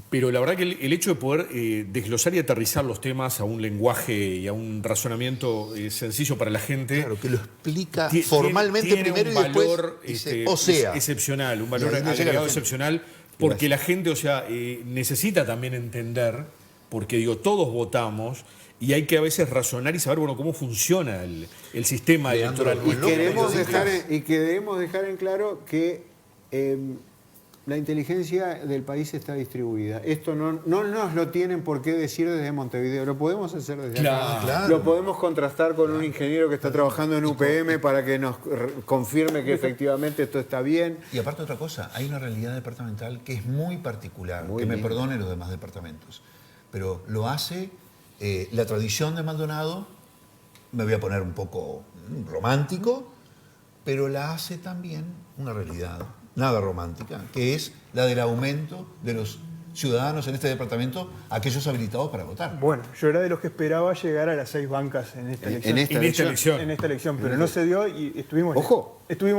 Pero la verdad que el hecho de poder desglosar y aterrizar los temas a un lenguaje y a un razonamiento sencillo para la gente. Claro, que lo explica formalmente tiene primero un y después valor, dice, o sea. excepcional, un valor agregado excepcional, porque la gente, o sea, necesita también entender, porque digo, todos votamos. Y hay que a veces razonar y saber cómo funciona el sistema electoral. Y que debemos dejar en claro que la inteligencia del país está distribuida. Esto no nos lo tienen por qué decir desde Montevideo. Lo podemos hacer desde acá. Claro. Lo podemos contrastar con un ingeniero que está trabajando en UPM para que nos confirme que efectivamente esto está bien. Y aparte otra cosa, hay una realidad departamental que es muy particular, que me perdonen los demás departamentos, pero lo hace la tradición de Maldonado, me voy a poner un poco romántico, pero la hace también una realidad nada romántica, que es la del aumento de los ciudadanos en este departamento, aquellos habilitados para votar. Bueno, yo era de los que esperaba llegar a las 6 bancas en esta elección. En esta elección, pero no se dio y estuvimos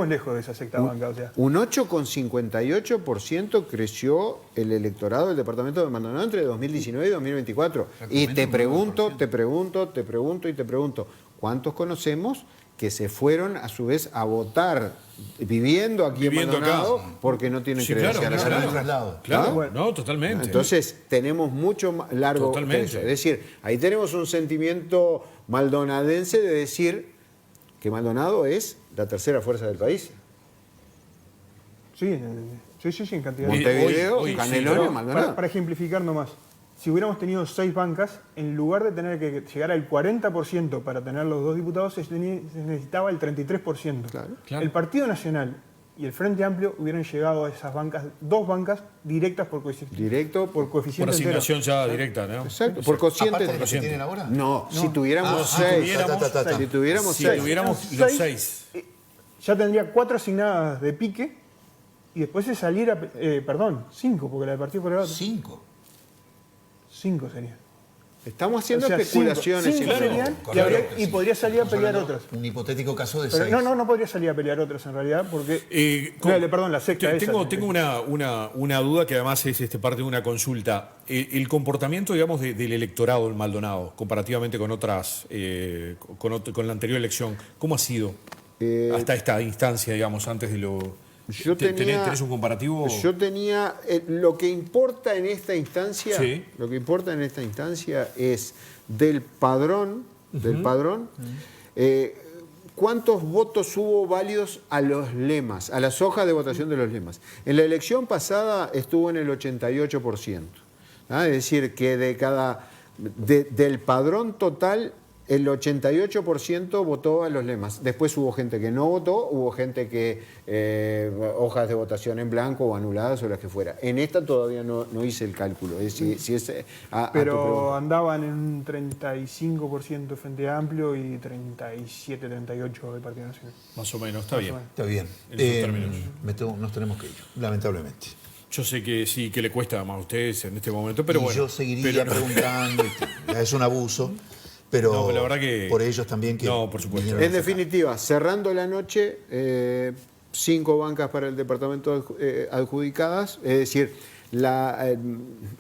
lejos de esa sexta banca. O sea. Un 8,58% creció el electorado del departamento de Maldonado entre 2019 y 2024. Y te pregunto, ¿cuántos conocemos que se fueron a su vez a votar viviendo aquí en Maldonado porque no tienen credenciales? Claro, no, totalmente. Entonces tenemos mucho más largo trecho. Es decir, ahí tenemos un sentimiento maldonadense de decir que Maldonado es la tercera fuerza del país. Sí, en cantidad. Montevideo, Canelones, Maldonado. Para ejemplificar nomás. Si hubiéramos tenido 6 bancas, en lugar de tener que llegar al 40% para tener los 2 diputados, se necesitaba el 33%. Claro. El Partido Nacional y el Frente Amplio hubieran llegado a esas bancas, 2 bancas directas por coeficiente. Por asignación ya directa, ¿no? Exacto, por cociente. ¿Aparte de los que tienen ahora? No, si tuviéramos 6. Si tuviéramos los 6. Ya tendría 4 asignadas de pique y después se saliera, 5, porque la del Partido Colorado. 5 sería. Estamos haciendo O sea, especulaciones. cinco claro, serían, correcto, y podría salir a Estamos pelear hablando otras. Un hipotético caso de Pero 6. no podría salir a pelear otras en realidad, porque... perdón, la sexta. Tengo una duda que además es parte de una consulta. El comportamiento, digamos, del electorado en Maldonado, comparativamente con otras, con la anterior elección, ¿cómo ha sido hasta esta instancia, digamos, antes de lo... ¿Tenés un comparativo? Yo tenía lo que importa en esta instancia, Sí. lo que importa en esta instancia es del padrón, cuántos votos hubo válidos a los lemas, a las hojas de votación de los lemas. En la elección pasada estuvo en el 88%. Es decir, que del padrón total, el 88% votó a los lemas. Después hubo gente que no votó, hubo gente que hojas de votación en blanco o anuladas o las que fuera. En esta todavía no hice el cálculo. Pero andaban en un 35% Frente Amplio y 37-38% del Partido Nacional. Más o menos, está bien. Está bien. En esos términos. Nos tenemos que ir, lamentablemente. Yo sé que sí, que le cuesta más a ustedes en este momento, pero Y bueno. yo seguiría preguntando. Es un abuso. Pero No, la verdad que... por ellos también que... No, por supuesto. vinieron En hasta acá. definitiva, cerrando la noche, 5 bancas para el departamento adjudicadas, es decir,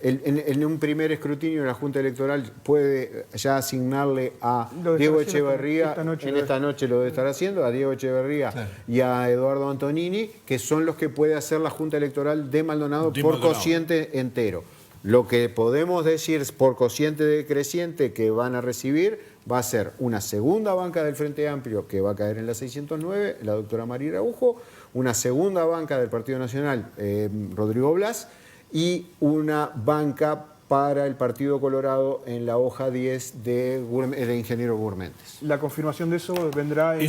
en un primer escrutinio la Junta Electoral puede ya asignarle a Lo de Diego estar haciendo Echeverría, esta noche lo debe estar haciendo, a Diego Echeverría Claro. y a Eduardo Antonini, que son los que puede hacer la Junta Electoral de Maldonado De por Maldonado. cociente entero. Lo que podemos decir por cociente decreciente que van a recibir va a ser una segunda banca del Frente Amplio que va a caer en la 609, la doctora María Araujo, una segunda banca del Partido Nacional, Rodrigo Blas, y una banca para el Partido Colorado en la hoja 10 de Ingeniero Gurmentes. La confirmación de eso vendrá en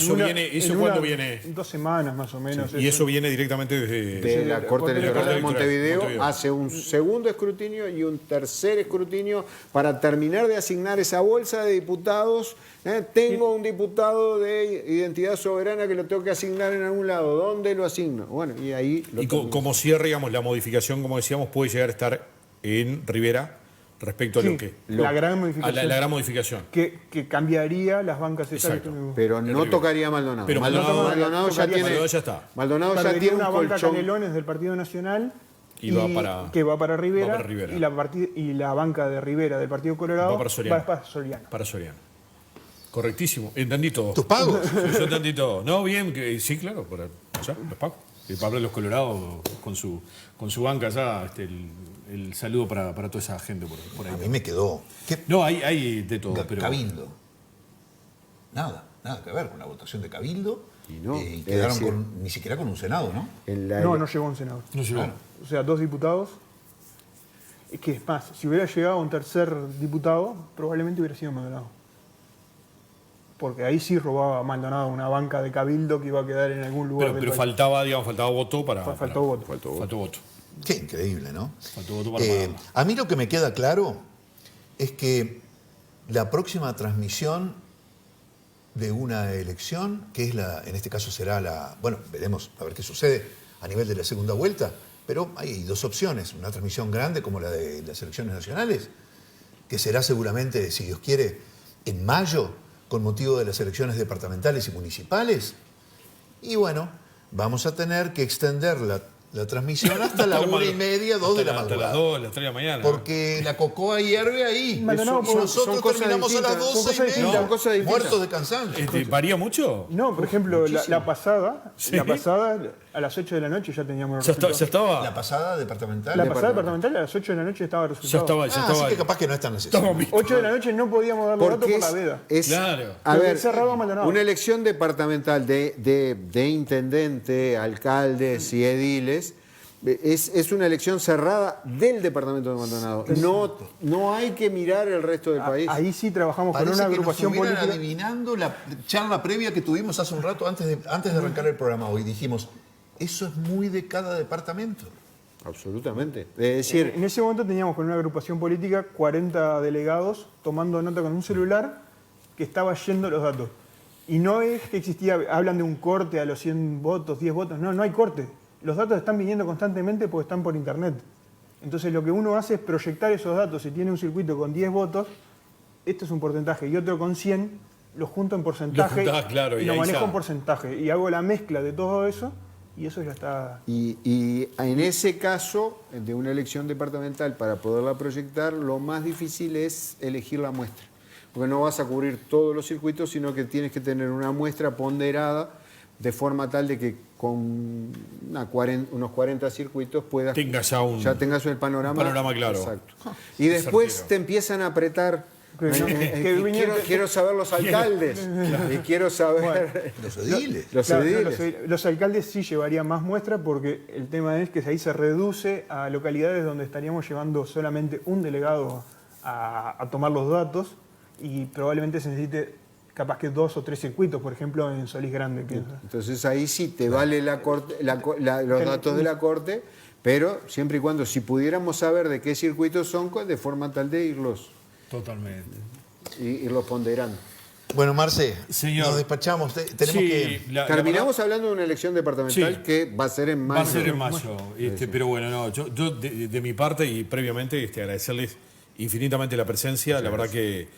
¿Cuándo viene? 2 semanas más o menos. Y eso viene directamente desde... De la Corte Electoral de Montevideo, Montevideo. hace un segundo escrutinio y un tercer escrutinio para terminar de asignar esa bolsa de diputados. Tengo un diputado de Identidad Soberana que lo tengo que asignar en algún lado. ¿Dónde lo asigno? Bueno, y ahí lo Y como cierre, digamos, la modificación, como decíamos, puede llegar a estar en Rivera respecto a Sí, lo que... la gran A modificación. la gran modificación. Que cambiaría las bancas esas. Exacto. Pero no Rivera. tocaría Maldonado. Pero Maldonado ya tocaría- tiene. Maldonado ya está. Maldonado ya Perdería tiene un una banca colchón. Canelones del Partido Nacional Y va para- que va para Rivera, va para Rivera. y la banca de Rivera del Partido Colorado Va para Soriano. para Soriano. Para Soriano. Correctísimo. Entendí todo. ¿Tus pagos? Yo entendí todo. No, bien, sí, claro, ya, los pago. Pablo Los Colorados con su banca ya, el saludo para toda esa gente por ahí. A mí me quedó... ¿Qué? No, hay de todo, pero... Cabildo. Nada que ver con la votación de Cabildo. Y no, y es quedaron decir- ni siquiera con un Senado, ¿no? No llegó a un senador. No llegó. O sea, 2 diputados. Es que es más, si hubiera llegado un tercer diputado, probablemente hubiera sido Maldonado. Porque ahí sí robaba Maldonado una banca de Cabildo que iba a quedar en algún lugar Pero del país. faltaba voto para... Faltó voto. Faltó voto. Qué increíble, ¿no? Faltó voto para A mí lo que me queda claro es que la próxima transmisión de una elección, que es en este caso será bueno, veremos a ver qué sucede a nivel de la segunda vuelta, pero hay 2 opciones, una transmisión grande como la de las elecciones nacionales, que será seguramente, si Dios quiere, en mayo, con motivo de las elecciones departamentales y municipales. Y bueno, vamos a tener que extender la transmisión hasta la 1:30, 2 de la Hasta las madrugada. 2, las 3 de la mañana. Porque la cocoa hierve ahí. Maldonado, Y son nosotros cosas terminamos a las distintas, 12:30, son cosas distintas. muertos de cansancio. ¿Varía mucho? No, por ejemplo, la pasada, Sí. a las 8 de la noche ya teníamos los Ya resultados. estaba... La pasada departamental. La pasada departamental a las 8 de la noche estaba el resultado. Así que capaz que no es tan necesario. Estamos vistos. 8 de la noche no podíamos dar los datos por la veda. Claro. A Lo ver, que cerraba Maldonado. una elección departamental de intendente, alcaldes y ediles es una elección cerrada del departamento de Maldonado. No hay que mirar el resto del país. Ahí sí trabajamos Parece con una que agrupación nos estuvieran política. adivinando la charla previa que tuvimos hace un rato antes de arrancar el programa hoy. Dijimos, eso es muy de cada departamento. Absolutamente. Es decir, En ese momento teníamos con una agrupación política 40 delegados tomando nota con un celular que estaba yendo los datos. Y no es que existía, hablan de un corte a los 100 votos, 10 votos. No hay corte. Los datos están viniendo constantemente porque están por internet. Entonces lo que uno hace es proyectar esos datos. Si tiene un circuito con 10 votos, esto es un porcentaje y otro con 100, lo junto en porcentaje claro, y lo manejo en porcentaje. Y hago la mezcla de todo eso y eso ya está... Y en ese caso, de una elección departamental, para poderla proyectar, lo más difícil es elegir la muestra. Porque no vas a cubrir todos los circuitos, sino que tienes que tener una muestra ponderada de forma tal de que con unos 40 circuitos puedas... ya tengas el panorama. Claro. Exacto. Y después te empiezan a apretar... quiero saber los alcaldes. Y quiero saber... Los ediles. Los alcaldes sí llevarían más muestras porque el tema es que ahí se reduce a localidades donde estaríamos llevando solamente un delegado a tomar los datos y probablemente se necesite capaz que 2 o 3 circuitos, por ejemplo, en Solís Grande. Pienso. Entonces ahí sí te vale los datos de la Corte, pero siempre y cuando, si pudiéramos saber de qué circuitos son, de forma tal de irlos... Totalmente. Irlos ponderando. Bueno, Marce, señor, nos despachamos. Terminamos hablando de una elección departamental que va a ser en mayo. Va a ser en mayo. Pero bueno, no, yo de mi parte y previamente agradecerles infinitamente la presencia. La verdad que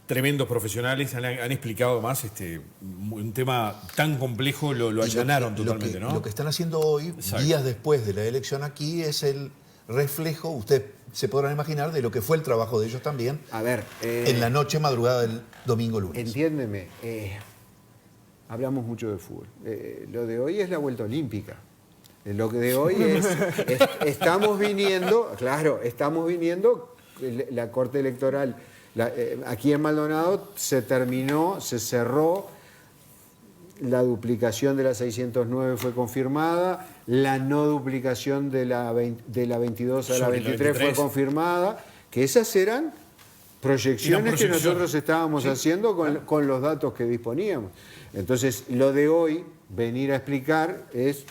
tremendos profesionales han explicado más un tema tan complejo, lo allanaron totalmente, ¿no? Lo que están haciendo hoy, días después de la elección aquí, es el reflejo, usted se podrán imaginar, de lo que fue el trabajo de ellos también en la noche madrugada del domingo-lunes. Entiéndeme, hablamos mucho de fútbol. Lo de hoy es la vuelta olímpica. Lo que de hoy estamos viniendo, la Corte Electoral, aquí en Maldonado se cerró, la duplicación de la 609 fue confirmada, la no duplicación de la 22 a la 23 fue confirmada, que esas eran proyecciones que nosotros estábamos haciendo con los datos que disponíamos. Entonces, lo de hoy, venir a explicar, es,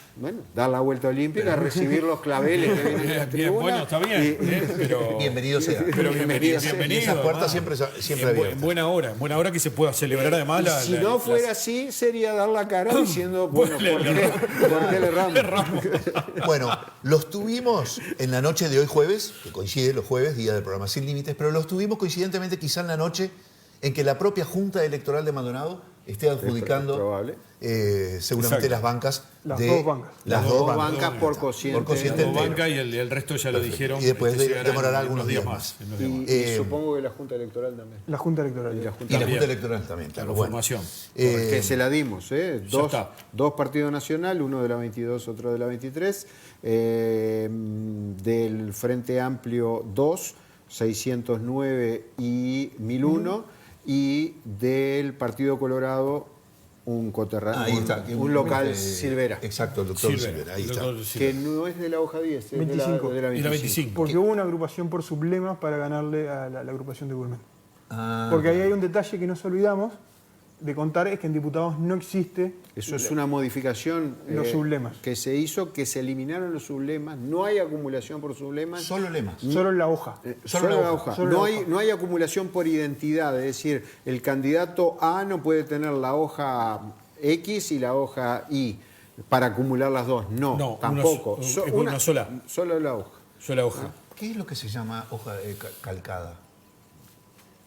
dar la vuelta olímpica, recibir los claveles que vienen de la tribuna. Bueno, está bien, pero... Bienvenido sea. Pero bienvenido. Y esas puertas siempre abiertas. Buena hora que se pueda celebrar además si no fuera así, sería dar la cara diciendo, ¿por qué le erramos? Bueno, los tuvimos en la noche de hoy jueves, que coincide los jueves, día del programa Sin Límites, pero los tuvimos coincidentemente quizá en la noche en que la propia Junta Electoral de Maldonado esté adjudicando seguramente las bancas. Las dos bancas por cociente. Las dos bancas y el resto ya lo dijeron. Y después demorará algunos días más. Y supongo que la Junta Electoral también. La Junta Electoral. Y la Junta Electoral también, claro. La formación. Que se la dimos, dos partidos nacional, uno de la 22, otro de la 23. Del Frente Amplio 2, 609 y 1001. Y del Partido Colorado, un coterráneo, ahí está, un local Silvera. Exacto, el doctor Silvera, ahí está. Que no es de la hoja 10, es 25. de la 25. Porque hubo una agrupación por sublemas para ganarle a la agrupación de Bulmen. Porque ahí hay un detalle que nos olvidamos de contar, es que en diputados no existe... Eso es una modificación los sublemas. Que se hizo, que se eliminaron los sublemas, no hay acumulación por sublemas. Solo lemas. Solo la hoja. Solo la hoja. No hay acumulación por identidad, es decir, el candidato A no puede tener la hoja X y la hoja Y para acumular las dos. No, tampoco. Una sola. Solo la hoja. Sola hoja. ¿Qué es lo que se llama hoja calcada?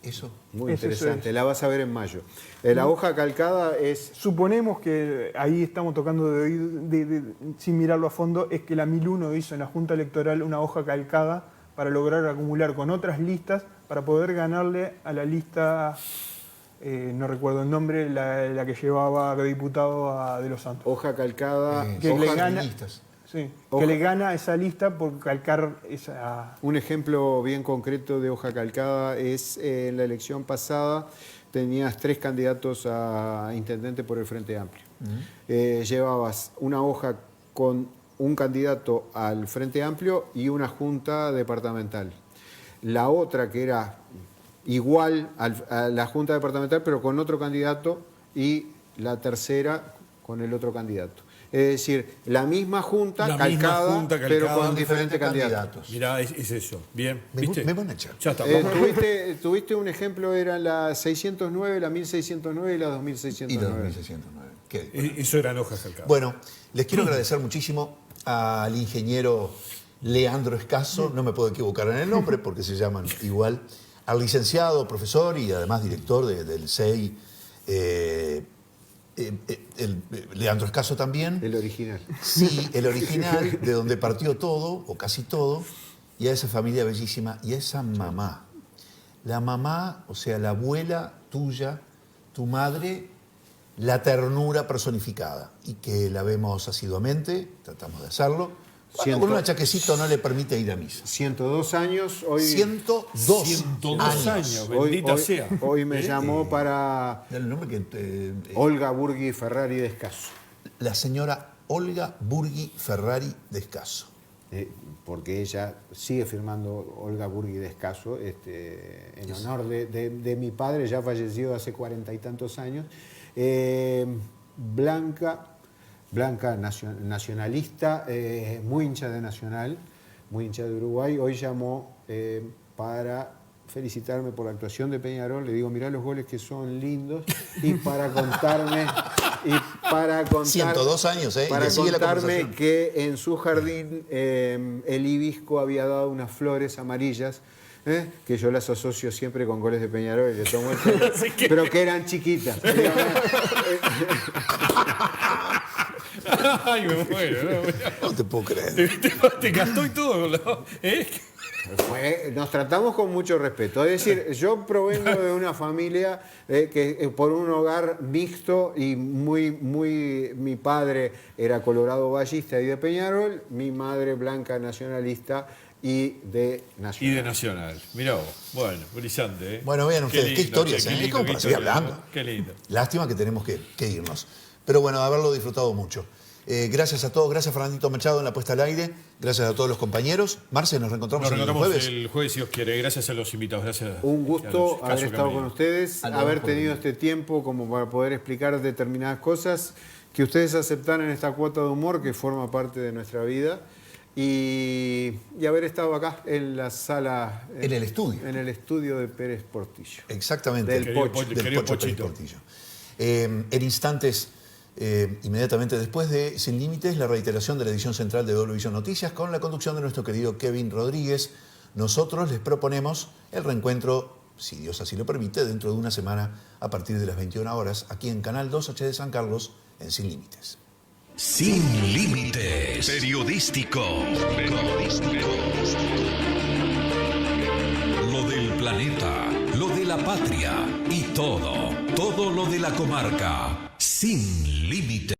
¿Eso? Muy interesante, la vas a ver en mayo. La hoja calcada es... Suponemos que ahí estamos tocando de oído, sin mirarlo a fondo, es que la 1001 hizo en la Junta Electoral una hoja calcada para lograr acumular con otras listas para poder ganarle a la lista, no recuerdo el nombre, la que llevaba diputado de Los Santos. Hoja calcada... que le gana, sí, que le gana a esa lista por calcar esa... Un ejemplo bien concreto de hoja calcada es en la elección pasada tenías 3 candidatos a intendente por el Frente Amplio. Llevabas una hoja con un candidato al Frente Amplio y una junta departamental. La otra que era igual a la junta departamental pero con otro candidato y la tercera con el otro candidato. Es decir, la misma junta calcada, pero con diferentes candidatos. Mirá, es eso. Bien, ¿viste? Me van a echar. Ya está. Tuviste un ejemplo, eran la 609, la 1609 y la 2609. Y la 2609. Eso eran hojas calcadas. Bueno, les quiero agradecer muchísimo al ingeniero Leandro Escaso, no me puedo equivocar en el nombre porque se llaman igual, al licenciado, profesor y además director del CEI, Leandro Escaso también. El original. Sí, el original, de donde partió todo, o casi todo, y a esa familia bellísima, y a esa mamá. La mamá, o sea, la abuela tuya, tu madre, la ternura personificada, y que la vemos asiduamente, tratamos de hacerlo. Cuando con un achaquecito no le permite ir a misa. 102 años, hoy... 102 años, bendita sea. Hoy me llamó para El nombre que Olga Burgui Ferrari de Escaso. la señora Olga Burgui Ferrari de Escaso. Porque ella sigue firmando Olga Burgui de Escaso, en honor de mi padre, ya fallecido hace 40 y tantos años. Blanca nacionalista, muy hincha de Nacional, muy hincha de Uruguay. Hoy llamó para felicitarme por la actuación de Peñarol. Le digo, mirá los goles que son lindos, y para contarme... 102 años, ¿eh? Para y sigue contarme la que en su jardín el hibisco había dado unas flores amarillas, que yo las asocio siempre con goles de Peñarol, y le tomo el pelo, pero que eran chiquitas. Ay, me muero. No te puedo creer. Te gastó y todo. Nos tratamos con mucho respeto. Es decir, yo provengo de una familia por un hogar mixto y mi padre era colorado vallista y de Peñarol, mi madre blanca nacionalista y de Nacional. Y de Nacional. Mirá vos. Bueno, brillante, ¿eh? Bueno, vean ustedes, qué historias, ¿eh? Es como para seguir hablando. Qué lindo. Lástima que tenemos que irnos. Pero bueno, haberlo disfrutado mucho. Gracias a todos, gracias Fernandito Machado en la puesta al aire, gracias a todos los compañeros. Marce, nos reencontramos el jueves. El jueves, si Dios quiere. Gracias a los invitados. Gracias. Un gusto haber estado con ustedes, haber tenido este tiempo como para poder explicar determinadas cosas, que ustedes aceptaran esta cuota de humor que forma parte de nuestra vida, y haber estado acá en la sala... En el estudio. En el estudio de Pérez Portillo. Exactamente. Del Pocho. Del Pocho Pérez Portillo. En instantes... inmediatamente después de Sin Límites, la reiteración de la edición central de WVision Noticias con la conducción de nuestro querido Kevin Rodríguez. Nosotros les proponemos el reencuentro, si Dios así lo permite, dentro de una semana a partir de las 21 horas, aquí en Canal 2 HD San Carlos, en Sin Límites. Sin Límites. Periodístico. Lo del planeta, lo de la patria y todo lo de la comarca. Sin Límites.